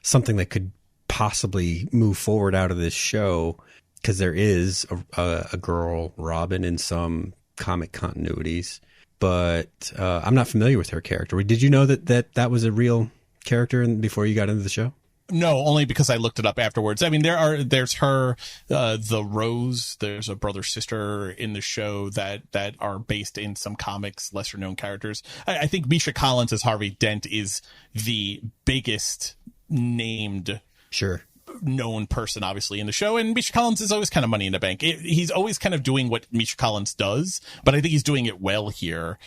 something that could possibly move forward out of this show. because there is a girl Robin in some comic continuities, but I'm not familiar with her character. Did you know that was a real character before you got into the show? No, only because I looked it up afterwards. I mean, there's her, the Rose, there's a brother sister in the show that are based in some comics, lesser known characters. I think Misha Collins as Harvey Dent is the biggest named known person, obviously, in the show. And Misha Collins is always kind of money in the bank. He's always kind of doing what Misha Collins does, but I think he's doing it well here.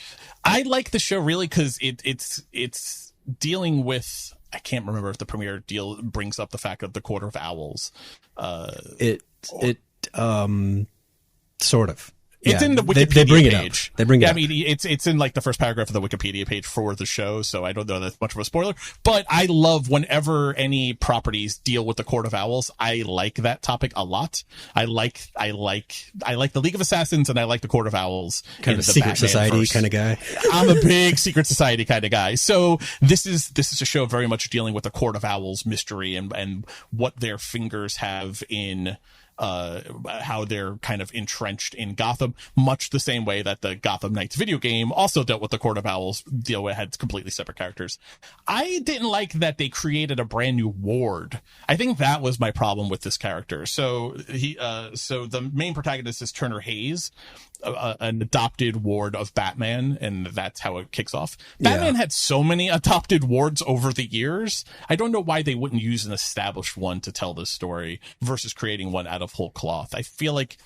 I like the show really because it's dealing with, I can't remember if the premiere deal brings up the fact of the Court of Owls. Sort of. It's in the Wikipedia they bring page. It up. They bring it up. I mean, it's in like the first paragraph of the Wikipedia page for the show, so I don't know that's much of a spoiler. But I love whenever any properties deal with the Court of Owls. I like that topic a lot. I like the League of Assassins, and I like the Court of Owls. Kind of a secret society kind of guy. I'm a big secret society kind of guy. So this is a show very much dealing with the Court of Owls mystery and what their fingers have in how they're kind of entrenched in Gotham, much the same way that the Gotham Knights video game also dealt with the Court of Owls, it had completely separate characters. I didn't like that they created a brand new ward. I think that was my problem with this character. So the main protagonist is Turner Hayes, an adopted ward of Batman, and that's how it kicks off. Batman had so many adopted wards over the years. I don't know why they wouldn't use an established one to tell this story versus creating one out of whole cloth. I feel like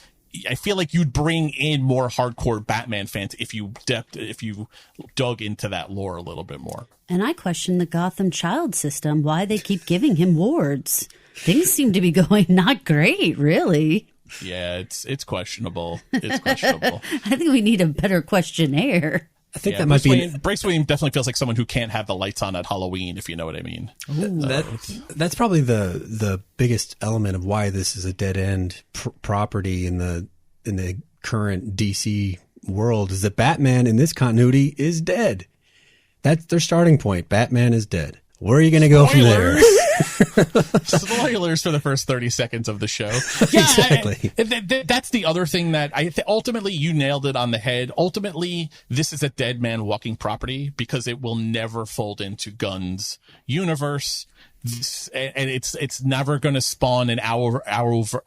you'd bring in more hardcore Batman fans if you dug into that lore a little bit more. And I question the Gotham child system, why they keep giving him wards. Things seem to be going not great, really. Yeah, it's questionable. It's questionable. I think we need a better questionnaire. I think that might be... Bruce Wayne definitely feels like someone who can't have the lights on at Halloween, if you know what I mean. That's probably the biggest element of why this is a dead-end property in the current DC world, is that Batman in this continuity is dead. That's their starting point. Batman is dead. Where are you going to go from there? Spoilers for the first 30 seconds of the show. Yeah, exactly. That's the other thing that ultimately you nailed it on the head. Ultimately, this is a dead man walking property because it will never fold into Gunn's universe. And it's never going to spawn an Arrowverse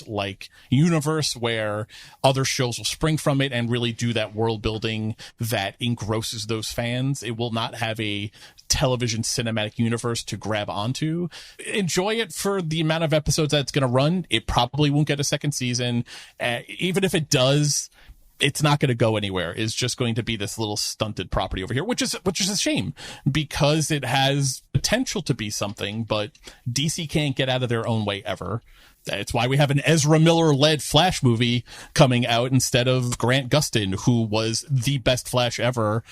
like universe where other shows will spring from it and really do that world building that engrosses those fans. It will not have a television cinematic universe to grab onto. Enjoy it for the amount of episodes that it's going to run. It probably won't get a second season. Even if it does, it's not going to go anywhere. It's just going to be this little stunted property over here, which is a shame because it has potential to be something, but DC can't get out of their own way ever. It's why we have an Ezra Miller-led Flash movie coming out instead of Grant Gustin, who was the best Flash ever,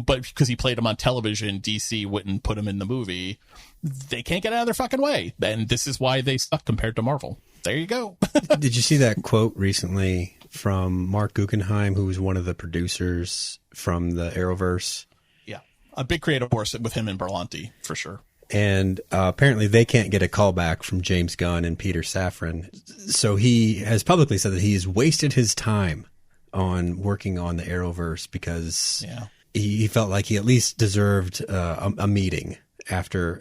but because he played him on television, DC wouldn't put him in the movie. They can't get out of their fucking way. And this is why they suck compared to Marvel. There you go. Did you see that quote recently from Mark Guggenheim, who was one of the producers from the Arrowverse? Yeah. A big creative force with him and Berlanti, for sure. And apparently they can't get a call back from James Gunn and Peter Safran. So he has publicly said that he has wasted his time on working on the Arrowverse because he felt like he at least deserved a meeting after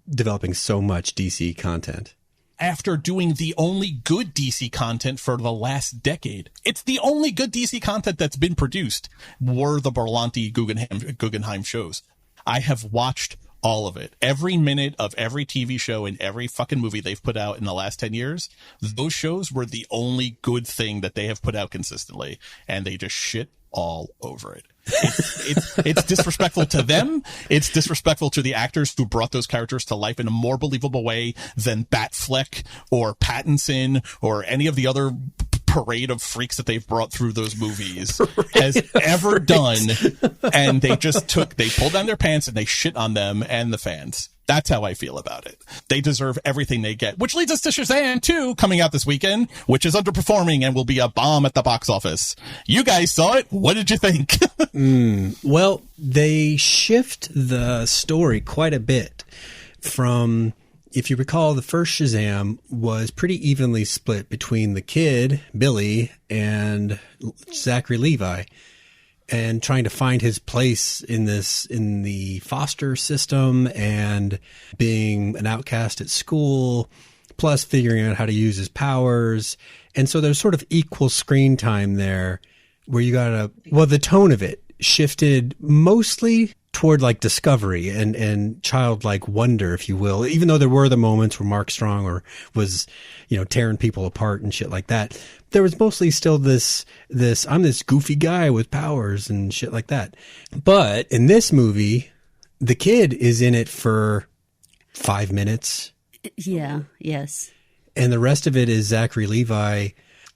developing so much DC content. After doing the only good DC content for the last decade. It's the only good DC content that's been produced were the Berlanti Guggenheim shows. I have watched all of it. Every minute of every TV show and every fucking movie they've put out in the last 10 years, those shows were the only good thing that they have put out consistently, and they just shit all over it. It's disrespectful to them. It's disrespectful to the actors who brought those characters to life in a more believable way than Batfleck or Pattinson or any of the other parade of freaks that they've brought through those movies has ever done. And they pulled down their pants and they shit on them and the fans. That's how I feel about it. They deserve everything they get, which leads us to Shazam 2 coming out this weekend, which is underperforming and will be a bomb at the box office. You guys saw it. What did you think? Well, they shift the story quite a bit from if you recall, the first Shazam was pretty evenly split between the kid, Billy, and Zachary Levi, and trying to find his place in the foster system and being an outcast at school, plus figuring out how to use his powers. And so there's sort of equal screen time there where the tone of it shifted mostly toward like discovery and childlike wonder, if you will, even though there were the moments where Mark Strong was, tearing people apart and shit like that. There was mostly still this, I'm this goofy guy with powers and shit like that. But in this movie, the kid is in it for 5 minutes. Yeah. Yes. And the rest of it is Zachary Levi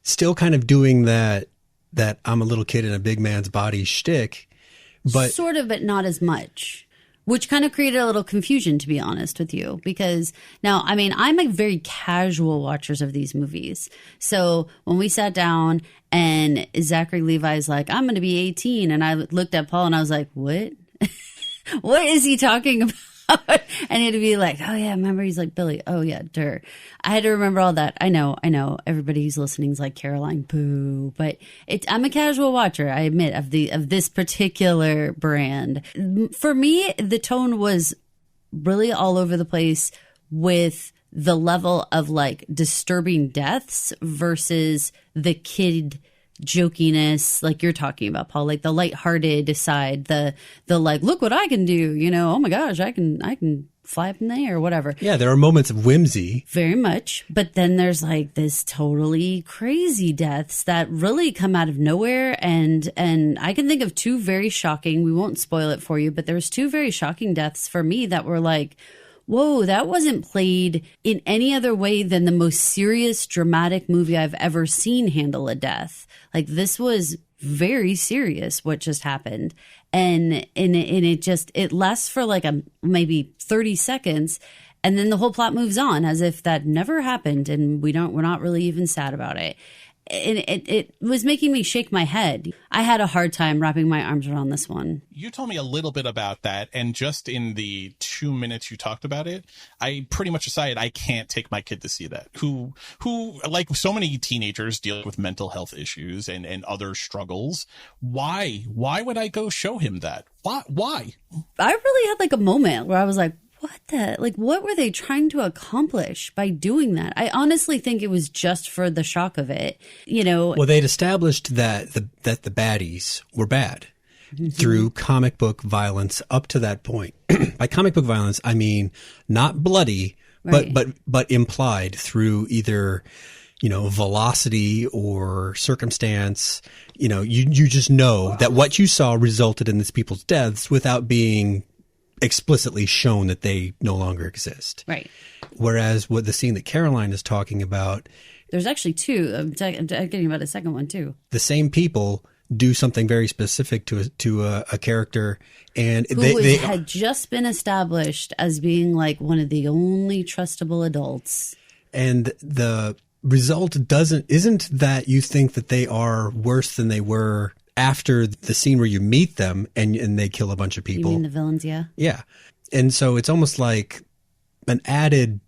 still kind of doing that I'm a little kid in a big man's body shtick. But sort of, but not as much, which kind of created a little confusion, to be honest with you, because now, I mean, I'm a very casual watchers of these movies. So when we sat down and Zachary Levi's like, I'm going to be 18. And I looked at Paul and I was like, what? What is he talking about? And he'd be like, oh yeah, remember? He's like, Billy. Oh yeah, Dur. I had to remember all that. I know. Everybody who's listening is like, Caroline, boo. But I'm a casual watcher, I admit, of this particular brand. For me, the tone was really all over the place with the level of like disturbing deaths versus the kid jokiness, like you're talking about, Paul, like the lighthearted side, the like, look what I can do, oh my gosh, I can fly up in the air or whatever. Yeah, there are moments of whimsy. Very much. But then there's like this totally crazy deaths that really come out of nowhere. And I can think of two very shocking, we won't spoil it for you, but there was two very shocking deaths for me that were like, whoa, that wasn't played in any other way than the most serious, dramatic movie I've ever seen handle a death. Like, this was very serious, what just happened. And it lasts for like maybe 30 seconds. And then the whole plot moves on as if that never happened. And we're not really even sad about it. And it was making me shake my head. I had a hard time wrapping my arms around this one. You told me a little bit about that, and just in the 2 minutes you talked about it, I pretty much decided I can't take my kid to see that. Who like so many teenagers, deal with mental health issues and other struggles. Why would I go show him that? Why? I really had like a moment where I was like, what were they trying to accomplish by doing that? I honestly think it was just for the shock of it, Well, they'd established that the baddies were bad through comic book violence up to that point. By comic book violence, I mean not bloody, right, but implied through either, velocity or circumstance. You just know that what you saw resulted in these people's deaths without being explicitly shown that they no longer exist. Right. Whereas what the scene that Caroline is talking about, there's actually two. I'm talking about a second one too. The same people do something very specific to a character, and they had just been established as being like one of the only trustable adults. And the result isn't that you think that they are worse than they were after the scene where you meet them and they kill a bunch of people. You mean the villains, yeah? Yeah. And so it's almost like an added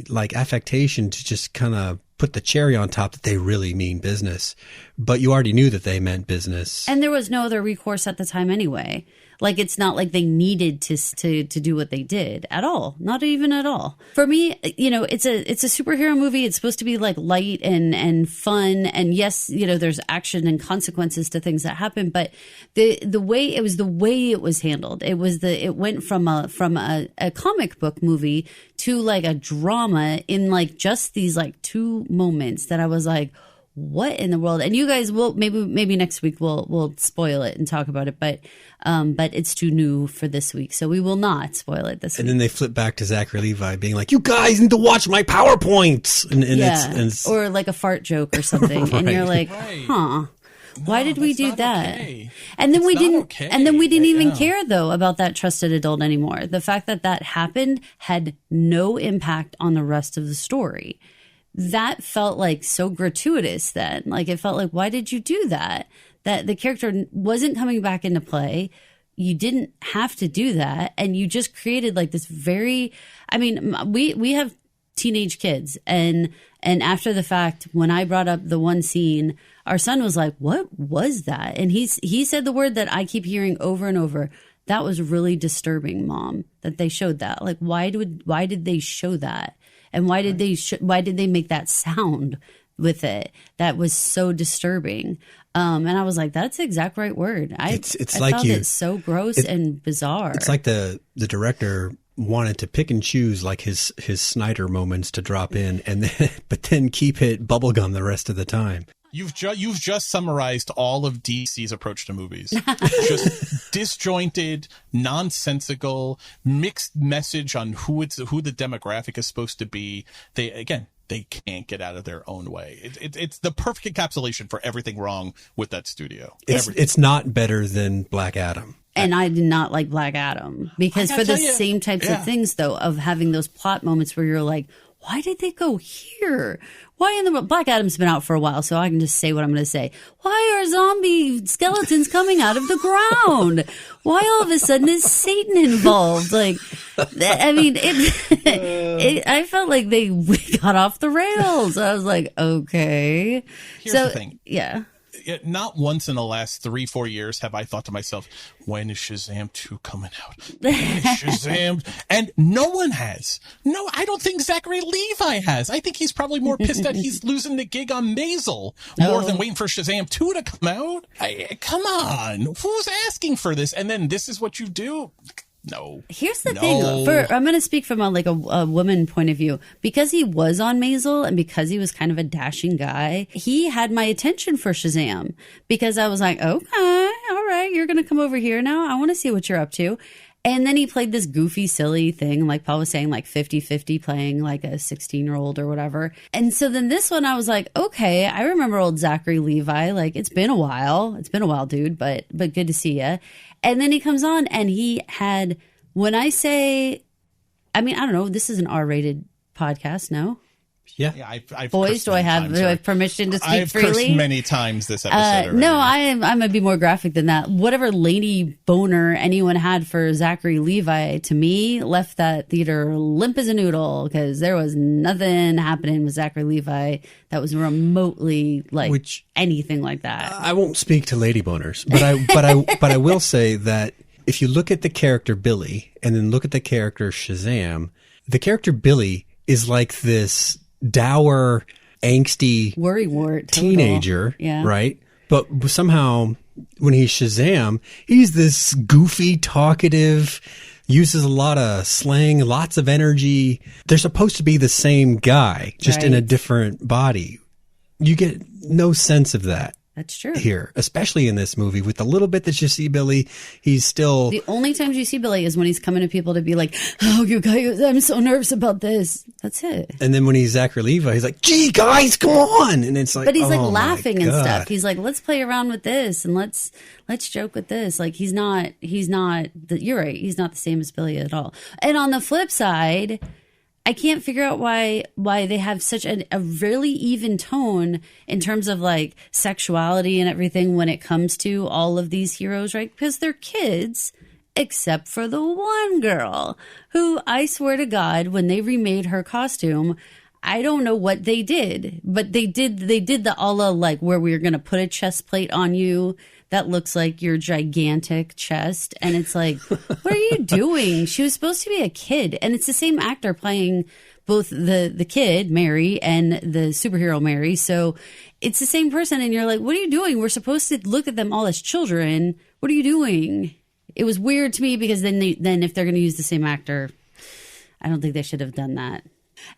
like affectation to just kind of put the cherry on top that they really mean business. But you already knew that they meant business. And there was no other recourse at the time anyway. Like, it's not like they needed to do what they did at all. Not even at all. For me, it's a superhero movie. It's supposed to be like light and fun. And yes, there's action and consequences to things that happen. But the way it was handled, it went from a comic book movie to like a drama in like just these like 2 moments that I was like, what in the world? And you guys will maybe next week we'll spoil it and talk about it, but it's too new for this week, so we will not spoil it this week. And then they flip back to Zachary Levi being like, "You guys need to watch my PowerPoints," and it's or like a fart joke or something, right. And you're like, "Huh." Why did we do that? Okay. And then we didn't even care though about that trusted adult anymore. The fact that happened had no impact on the rest of the story. That felt like so gratuitous then. Like, it felt like, why did you do that? That the character wasn't coming back into play. you didn't have to do that. And you just created like this very, I mean, we have teenage kids, and after the fact, when I brought up the one scene, our son was like, what was that? And he said the word that I keep hearing over and over. That was really disturbing, Mom, that they showed that. Like, why did they show that? And why did they make that sound with it? That was so disturbing. And I was like, that's the exact right word. I like found it so gross and bizarre. It's like the director wanted to pick and choose like his Snyder moments to drop in, but then keep it bubblegum the rest of the time. You've just summarized all of DC's approach to movies. Just disjointed, nonsensical, mixed message on who the demographic is supposed to be. They can't get out of their own way. It's the perfect encapsulation for everything wrong with that studio. It's not better than Black Adam. And I did not like Black Adam because for the same types of things, though, of having those plot moments where you're like, why did they go here? Why in the Black Adam's been out for a while, so I can just say what I'm going to say. Why are zombie skeletons coming out of the ground? Why all of a sudden is Satan involved? Like, I mean, I felt like they got off the rails. I was like, okay. Here's the thing. Yeah. Not once in the last 3-4 years have I thought to myself, when is Shazam 2 coming out? When is Shazam? And no one has. No, I don't think Zachary Levi has. I think he's probably more pissed that he's losing the gig on Maisel more than waiting for Shazam 2 to come out. Come on. Who's asking for this? And then this is what you do? No. Here's the thing. I'm going to speak from a woman point of view. Because he was on Maisel and because he was kind of a dashing guy, he had my attention for Shazam. Because I was like, okay, all right, you're going to come over here now. I want to see what you're up to. And then he played this goofy, silly thing, like Paul was saying, like 50-50 playing like a 16-year-old or whatever. And so then this one, I was like, okay, I remember old Zachary Levi. Like, it's been a while. It's been a while, dude, but good to see you. And then he comes on and he had, when I say, I mean, I don't know, this is an R-rated podcast, no? Yeah, I've boys, do I have permission to speak freely? I've cursed many times this episode. No, I'm gonna be more graphic than that. Whatever lady boner anyone had for Zachary Levi, to me, left that theater limp as a noodle because there was nothing happening with Zachary Levi that was remotely like anything like that. I won't speak to lady boners, but I will say that if you look at the character Billy and then look at the character Shazam, the character Billy is like this dour, angsty worrywart teenager, yeah. Right? But somehow when he's Shazam, he's this goofy, talkative, uses a lot of slang, lots of energy. They're supposed to be the same guy, just in a different body. You get no sense of that. That's true. Here, especially in this movie, with the little bit that you see Billy, he's still... The only times you see Billy is when he's coming to people to be like, oh, you guys, I'm so nervous about this. That's it. And then when he's Zachary Levi, he's like, gee, guys, come on. And it's like, but he's like laughing and stuff. He's like, let's play around with this and let's joke with this. Like, you're right. He's not the same as Billy at all. And on the flip side, I can't figure out why they have such a really even tone in terms of like sexuality and everything when it comes to all of these heroes, right? Because they're kids, except for the one girl who, I swear to God, when they remade her costume, I don't know what they did, but they did the a la like where we're going to put a chest plate on you that looks like your gigantic chest. And it's like, what are you doing? She was supposed to be a kid. And it's the same actor playing both the kid, Mary, and the superhero, Mary. So it's the same person. And you're like, what are you doing? We're supposed to look at them all as children. What are you doing? It was weird to me because then if they're going to use the same actor, I don't think they should have done that.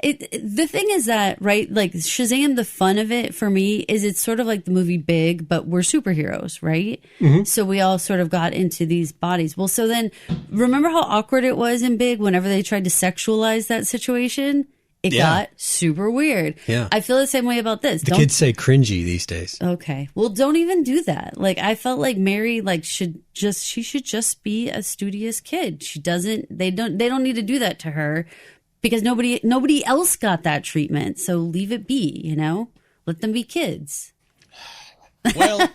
The thing is that, right, like Shazam, the fun of it for me is it's sort of like the movie Big, but we're superheroes, right? Mm-hmm. So we all sort of got into these bodies. Well, so then remember how awkward it was in Big whenever they tried to sexualize that situation? It got super weird. Yeah. I feel the same way about this. The kids say cringy these days. Okay. Well, don't even do that. Like, I felt like Mary, like, she should just be a studious kid. They don't need to do that to her. Because nobody else got that treatment. So leave it be, let them be kids. Well,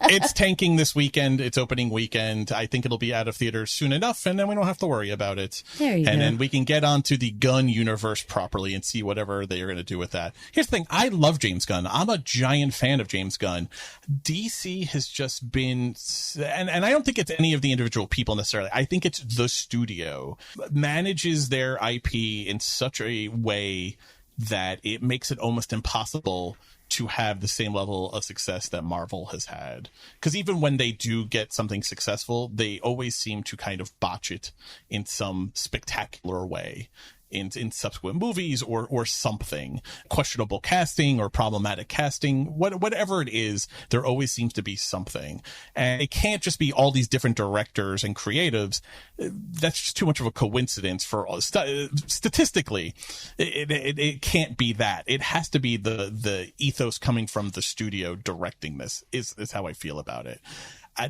it's tanking this weekend. It's opening weekend. I think it'll be out of theaters soon enough, and then we don't have to worry about it. There you go. And then we can get onto the Gunn universe properly and see whatever they're going to do with that. Here's the thing. I love James Gunn. I'm a giant fan of James Gunn. DC has just been, and I don't think it's any of the individual people necessarily. I think it's the studio manages their IP in such a way that it makes it almost impossible to have the same level of success that Marvel has had. Because even when they do get something successful, they always seem to kind of botch it in some spectacular way in subsequent movies or something. Questionable casting or problematic casting, whatever it is, there always seems to be something. And it can't just be all these different directors and creatives. That's just too much of a coincidence for statistically. It can't be that. It has to be the ethos coming from the studio directing this is how I feel about it.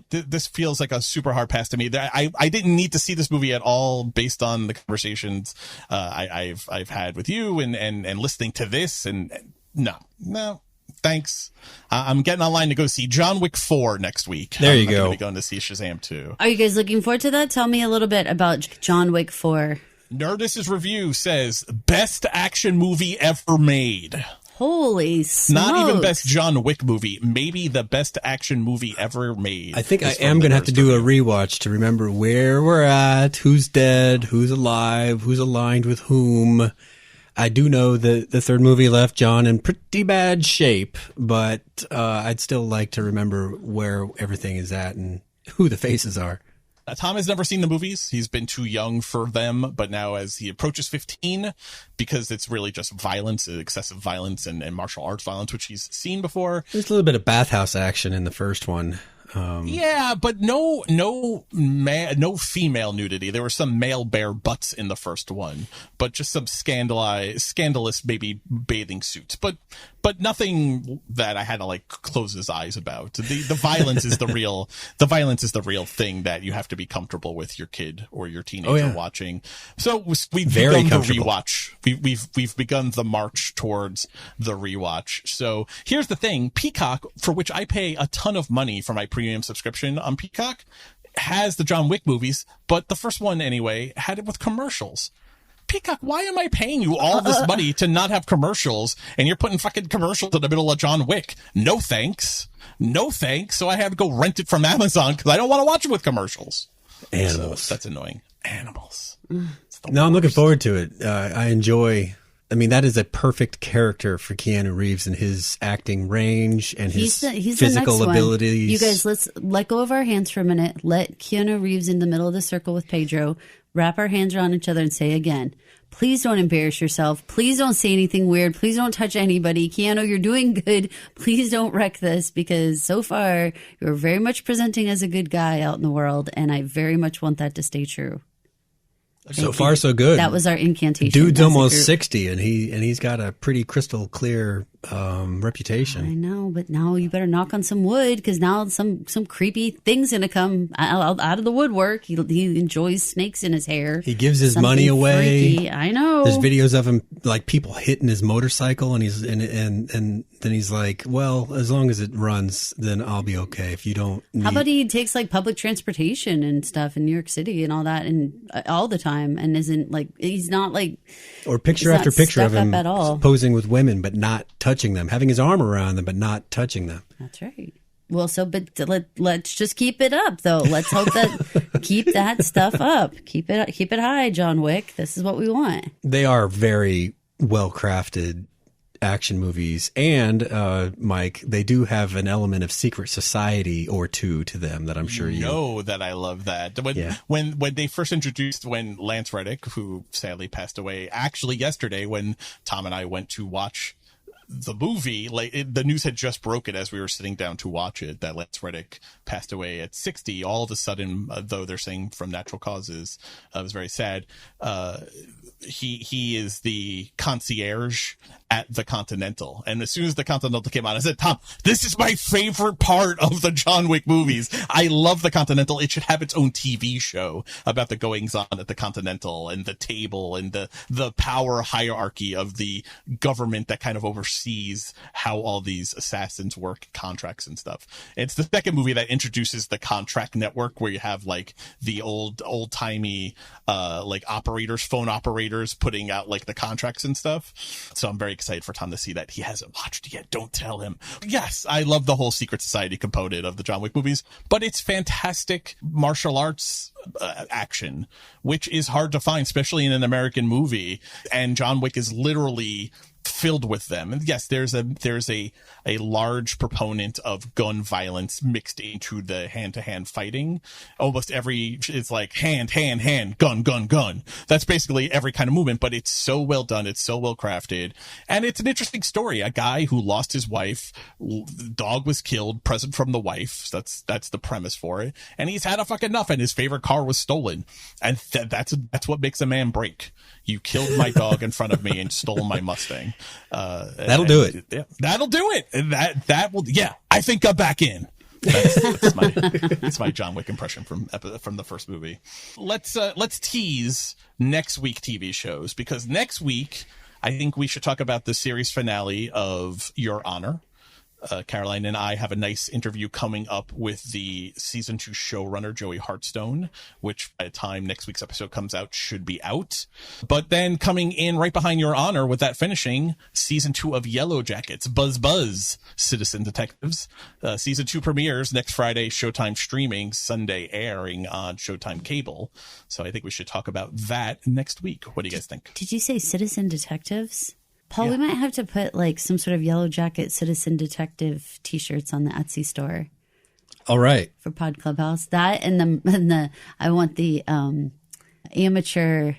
This feels like a super hard pass to me. I didn't need to see this movie at all based on the conversations I've had with you and listening to this. And no, thanks. I'm getting online to go see John Wick 4 next week. There you go. I'm going to be going to see Shazam 2. Are you guys looking forward to that? Tell me a little bit about John Wick 4. Nerdist's review says best action movie ever made. Holy smokes. Not even best John Wick movie, maybe the best action movie ever made. I think I am going to have to do a rewatch to remember where we're at, who's dead, who's alive, who's aligned with whom. I do know that the third movie left John in pretty bad shape, but I'd still like to remember where everything is at and who the faces are. Tom has never seen the movies. He's been too young for them, but now as he approaches 15, because it's really just violence, excessive violence and martial arts violence, which he's seen before. There's a little bit of bathhouse action in the first one. Yeah, but no female nudity. There were some male bare butts in the first one, but just some scandalous maybe bathing suits. But nothing that I had to like close his eyes about. The violence is the real thing that you have to be comfortable with your kid or your teenager watching. So we've begun the rewatch. We've begun the march towards the rewatch. So here's the thing: Peacock, for which I pay a ton of money for my premium subscription on Peacock, has the John Wick movies, but the first one anyway had it with commercials. Peacock, why am I paying you all this money to not have commercials, and you're putting fucking commercials in the middle of John Wick? No thanks. So I had to go rent it from Amazon because I don't want to watch it with commercials. Animals. So that's annoying. Animals. No, I'm looking forward to it. I enjoy. I mean, that is a perfect character for Keanu Reeves and his acting range and his physical abilities. You guys, let's let go of our hands for a minute. Let Keanu Reeves in the middle of the circle with Pedro. Wrap our hands around each other and say again, please don't embarrass yourself. Please don't say anything weird. Please don't touch anybody. Keanu, you're doing good. Please don't wreck this, because so far you're very much presenting as a good guy out in the world, and I very much want that to stay true. So far, so good. That was our incantation. Dude's almost 60, and he's got a pretty crystal clear reputation. I know, but now you better knock on some wood, because now some creepy thing's gonna come out of the woodwork. He enjoys snakes in his hair. He gives his money away. Freaky. I know. There's videos of him like people hitting his motorcycle, and he's and then he's like, well, as long as it runs, then I'll be okay. If you don't, how about he takes like public transportation and stuff in New York City and all that, and all the time, and isn't like he's not like or picture after picture of him posing with women but not touching them, having his arm around them but not touching them. That's right. Well, let's just keep it up, though. Let's hope that keep that stuff up. Keep it high, John Wick. This is what we want. They are very well crafted action movies, and Mike, they do have an element of secret society or two to them that I'm sure you know that I love that. When they first introduced, when Lance Reddick, who sadly passed away actually yesterday, when Tom and I went to watch the movie, the news had just broken as we were sitting down to watch it that Lance Reddick passed away at 60. All of a sudden, though they're saying from natural causes, it was very sad. He is the concierge at the Continental. And as soon as the Continental came out, I said, Tom, this is my favorite part of the John Wick movies. I love the Continental. It should have its own TV show about the goings on at the Continental and the table and the power hierarchy of the government that kind of oversees how all these assassins work, contracts and stuff. It's the second movie that introduces the contract network, where you have like the old timey like phone operators putting out like the contracts and stuff. So I'm very excited for Tom to see that. He hasn't watched it yet. Don't tell him. Yes, I love the whole secret society component of the John Wick movies, but it's fantastic martial arts action, which is hard to find, especially in an American movie. And John Wick is literally filled with them. And yes, there's a large proponent of gun violence mixed into the hand-to-hand fighting. Almost it's like hand, gun. That's basically every kind of movement, but it's so well done. It's so well crafted. And it's an interesting story. A guy who lost his wife, dog was killed, present from the wife. That's the premise for it. And he's had a fucking enough, and his favorite car was stolen. And that's what makes a man break. You killed my dog in front of me and stole my Mustang. That'll do it. Yeah, that'll do it. And that will. Yeah, I think I'm back in. That's my John Wick impression from the first movie. Let's tease next week TV shows, because next week I think we should talk about the series finale of Your Honor. Caroline and I have a nice interview coming up with the season 2 showrunner, Joey Hartstone, which by the time next week's episode comes out should be out. But then coming in right behind Your Honor with that finishing, season 2 of Yellowjackets, Buzz, Citizen Detectives. Season 2 premieres next Friday, Showtime streaming, Sunday airing on Showtime Cable. So I think we should talk about that next week. What do you guys think? Did you say Citizen Detectives? Paul, Yeah. We might have to put like some sort of Yellowjacket Citizen Detective t-shirts on the Etsy store All right. for Pod Clubhouse. That and the I want the amateur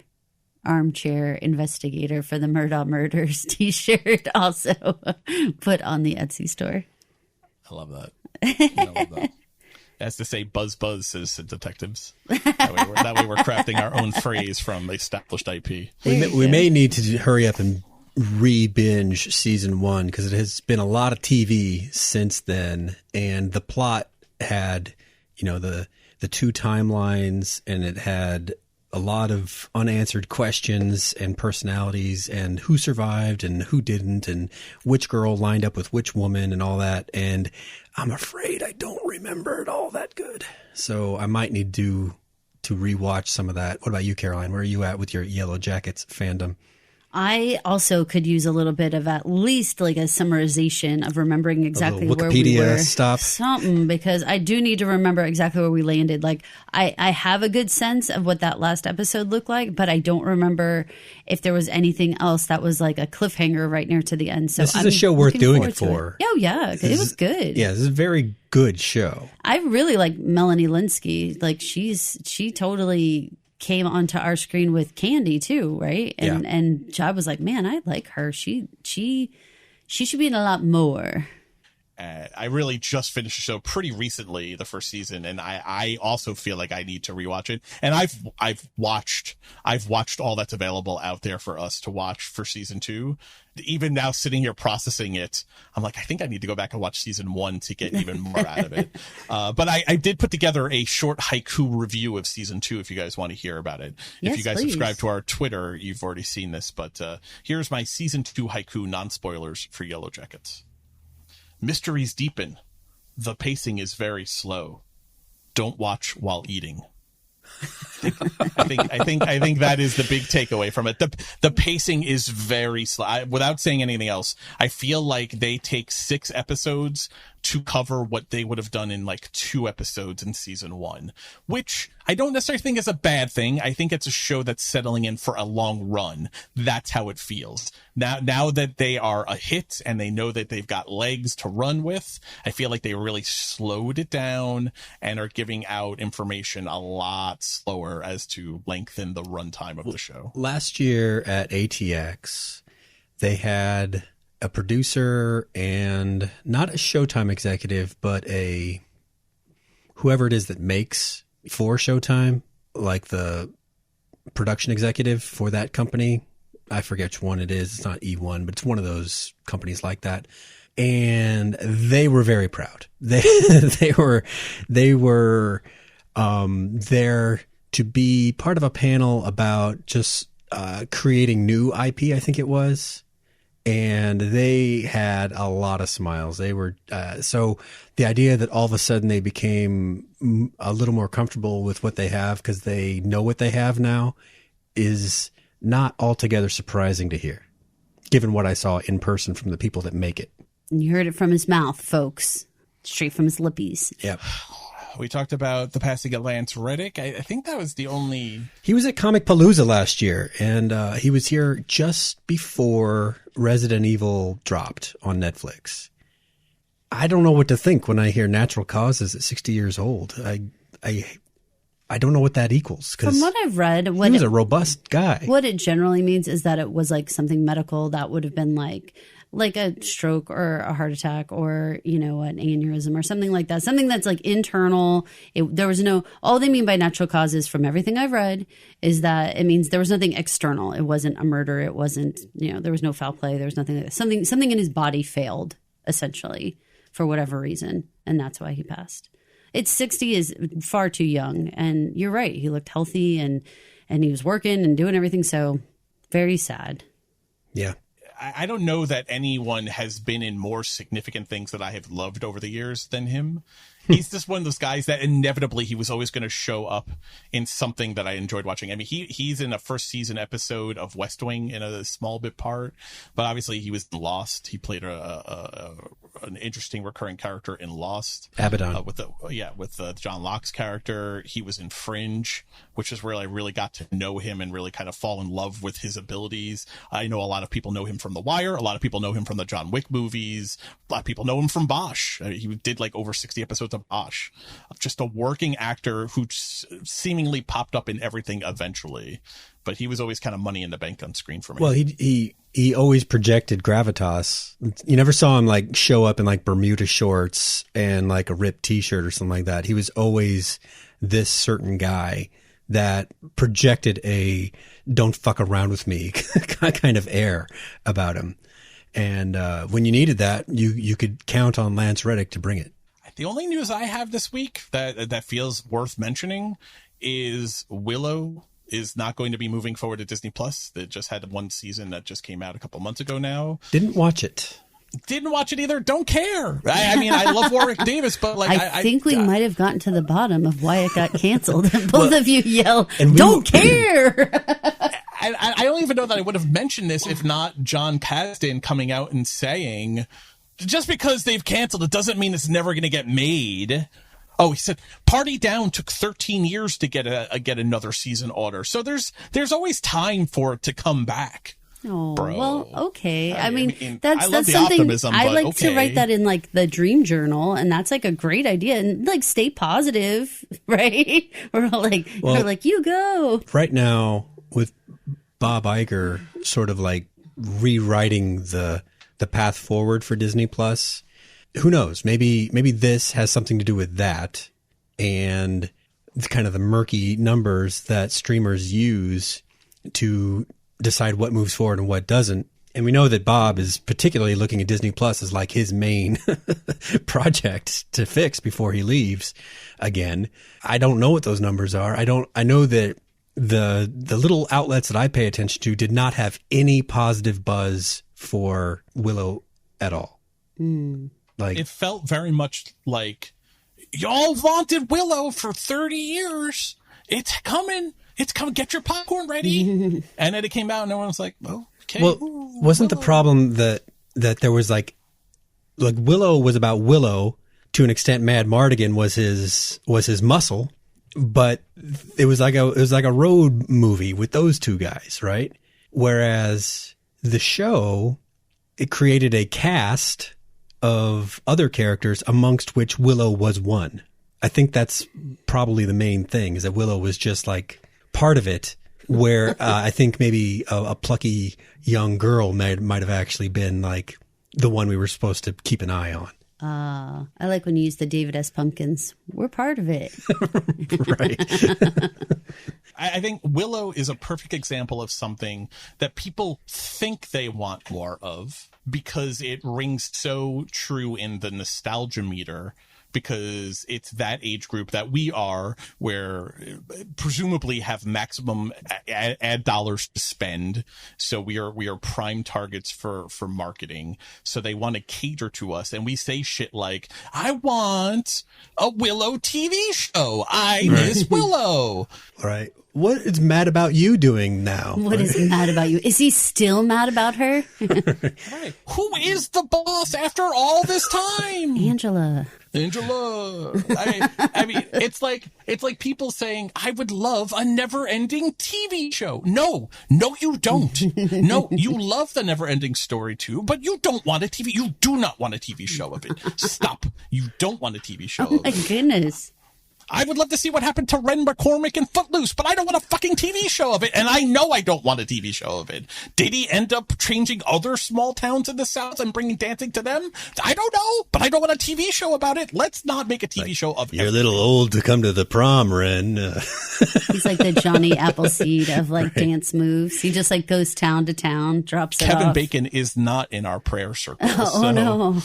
armchair investigator for the Murdaugh Murders t-shirt also put on the Etsy store. I love that. I love that. As to say, Buzz, Citizen Detectives. That way we're crafting our own phrase from established IP. We may need to hurry up and re-binge season 1, because it has been a lot of TV since then, and the plot had, the 2 timelines, and it had a lot of unanswered questions and personalities, and who survived and who didn't, and which girl lined up with which woman and all that. And I'm afraid I don't remember it all that good. So I might need to rewatch some of that. What about you, Caroline? Where are you at with your Yellowjackets fandom? I also could use a little bit of at least like a summarization of remembering exactly where we were. Stop. Something, because I do need to remember exactly where we landed. Like I have a good sense of what that last episode looked like, but I don't remember if there was anything else that was like a cliffhanger right near to the end. So this is a show worth doing it for. Oh yeah, it was good. Yeah, this is a very good show. I really like Melanie Linsky. Like she totally came onto our screen with Candy too, right? And I was like, man, I like her. She should be in a lot more. I really just finished the show pretty recently, the first season, and I also feel like I need to rewatch it. And I've watched all that's available out there for us to watch for season 2. Even now, sitting here processing it, I'm like, I think I need to go back and watch season 1 to get even more out of it. But I did put together a short haiku review of season 2 if you guys want to hear about it. Yes, if you guys please. subscribe to our Twitter, you've already seen this. But here's my season 2 haiku, non-spoilers for Yellowjackets. Mysteries deepen. The pacing is very slow. Don't watch while eating. I think that is the big takeaway from it. The pacing is very slow. Without saying anything else, I feel like they take 6 episodes to cover what they would have done in like 2 episodes in season 1, which I don't necessarily think is a bad thing. I think it's a show that's settling in for a long run. That's how it feels. Now that they are a hit and they know that they've got legs to run with, I feel like they really slowed it down and are giving out information a lot slower as to lengthen the runtime of the show. Last year at ATX, they had a producer and not a Showtime executive, but whoever it is that makes for Showtime, like the production executive for that company, I forget which one it is. It's not E1, but it's one of those companies like that. And they were very proud. They were there to be part of a panel about just creating new IP, I think it was. And they had a lot of smiles. They were so the idea that all of a sudden they became a little more comfortable with what they have because they know what they have now is not altogether surprising to hear, given what I saw in person from the people that make it. And you heard it from his mouth, folks, straight from his lippies. Yep. We talked about the passing of Lance Reddick. I think that was the only... He was at Comic Palooza last year, and he was here just before Resident Evil dropped on Netflix. I don't know what to think when I hear natural causes at 60 years old. I don't know what that equals. From what I've read... He was a robust guy. What it generally means is that it was like something medical that would have been like a stroke or a heart attack or, you know, an aneurysm or something like that. Something that's like internal. There was no, all they mean by natural causes from everything I've read is that it means there was nothing external. It wasn't a murder. It wasn't, you know, there was no foul play. There was nothing, something in his body failed essentially for whatever reason. And that's why he passed. It's 60 is far too young. And you're right. He looked healthy and he was working and doing everything. So very sad. Yeah. I don't know that anyone has been in more significant things that I have loved over the years than him. He's just one of those guys that inevitably he was always going to show up in something that I enjoyed watching. I mean, he's in a first season episode of West Wing in a small bit part, but obviously he was in Lost. He played an interesting recurring character in Lost. Abaddon. With John Locke's character. He was in Fringe, which is where I really got to know him and really kind of fall in love with his abilities. I know a lot of people know him from The Wire. A lot of people know him from the John Wick movies. A lot of people know him from Bosch. He did like over 60 episodes of Bosch. Just a working actor who seemingly popped up in everything eventually. But he was always kind of money in the bank on screen for me. Well, he always projected gravitas. You never saw him like show up in like Bermuda shorts and like a ripped t-shirt or something like that. He was always this certain guy that projected a don't fuck around with me kind of air about him. And when you needed that, you could count on Lance Reddick to bring it. The only news I have this week that feels worth mentioning is Willow is not going to be moving forward to Disney Plus. They just had one season that just came out a couple months ago now. Didn't watch it. Didn't watch it either. Don't care. I mean, I love Warwick Davis, but like, I think we might have gotten to the bottom of why it got canceled. Both of you yell, "Don't care!" I don't even know that I would have mentioned this if not John Kasdan coming out and saying, just because they've canceled it doesn't mean it's never going to get made. Oh, he said Party Down took 13 years to get another season order. So there's always time for it to come back. Oh, bro. Well, okay. I mean, that's something optimism, I like okay. to write that in like the dream journal, and that's like a great idea. And like, stay positive, right? We're like, you go right now with Bob Iger sort of like rewriting the path forward for Disney Plus. Who knows? Maybe this has something to do with that and kind of the murky numbers that streamers use to decide what moves forward and what doesn't. And we know that Bob is particularly looking at Disney Plus as like his main project to fix before he leaves again. I don't know what those numbers are. I know that the little outlets that I pay attention to did not have any positive buzz for Willow at all. Like, it felt very much like y'all vaunted Willow for 30 years. It's coming. Get your popcorn ready. And then it came out and everyone was like, well, okay. Well, wasn't the problem that there was like Willow was about Willow to an extent. Mad Mardigan was his muscle, but it was like a road movie with those two guys, right? Whereas the show, it created a cast of other characters amongst which Willow was one. I think that's probably the main thing, is that Willow was just like part of it, where I think maybe a plucky young girl might have actually been like the one we were supposed to keep an eye on. I like when you use the David S. Pumpkins. We're part of it. Right. I think Willow is a perfect example of something that people think they want more of because it rings so true in the nostalgia meter, because it's that age group that we are, where presumably have maximum ad dollars to spend. So we are prime targets for marketing. So they want to cater to us. And we say shit like, I want a Willow TV show. I miss Willow. All right. What is Mad About You doing now? What is Mad About You? Is he still mad about her? Right. Who is the boss after all this time? Angela. I mean, it's like people saying, I would love a never-ending TV show. No, you don't. No, you love the never-ending story too, but you don't want a TV. You do not want a TV show of it. Stop. You don't want a TV show of it. Oh my goodness. I would love to see what happened to Ren McCormick in Footloose, but I don't want a fucking TV show of it. And I know I don't want a TV show of it. Did he end up changing other small towns in the South and bringing dancing to them? I don't know, but I don't want a TV show about it. Let's not make a TV show of it. You're a little old to come to the prom, Ren. He's like the Johnny Appleseed of like dance moves. He just like goes town to town, drops it off. Kevin Bacon is not in our prayer circle. Oh no.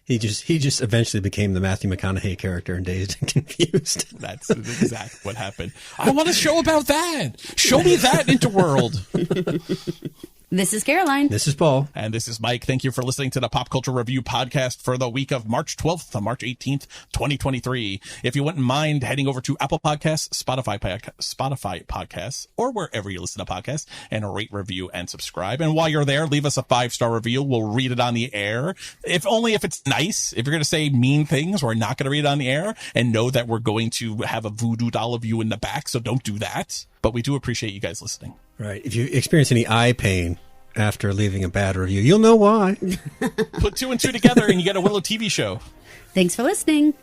He just eventually became the Matthew McConaughey character in Dazed and Confused. That's exactly what happened. I want a show about that. Show me that Interworld. This is Caroline. This is Paul. And this is Mike. Thank you for listening to the Pop Culture Review podcast for the week of March 12th to March 18th, 2023. If you wouldn't mind heading over to Apple Podcasts, Spotify Podcasts, or wherever you listen to podcasts, and rate, review, and subscribe. And while you're there, leave us a 5-star review. We'll read it on the air. If it's nice. If you're going to say mean things, we're not going to read it on the air, and know that we're going to have a voodoo doll of you in the back. So don't do that. But we do appreciate you guys listening. Right. If you experience any eye pain after leaving a bad review, you'll know why. Put 2 and 2 together and you get a Willow TV show. Thanks for listening.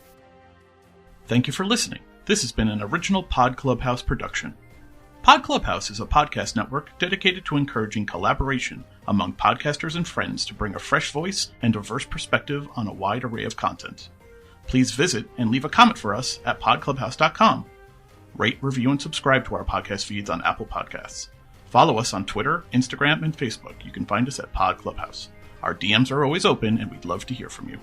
Thank you for listening. This has been an original Pod Clubhouse production. Pod Clubhouse is a podcast network dedicated to encouraging collaboration among podcasters and friends to bring a fresh voice and diverse perspective on a wide array of content. Please visit and leave a comment for us at podclubhouse.com. Rate, review, and subscribe to our podcast feeds on Apple Podcasts. Follow us on Twitter, Instagram, and Facebook. You can find us at Pod Clubhouse. Our DMs are always open, and we'd love to hear from you.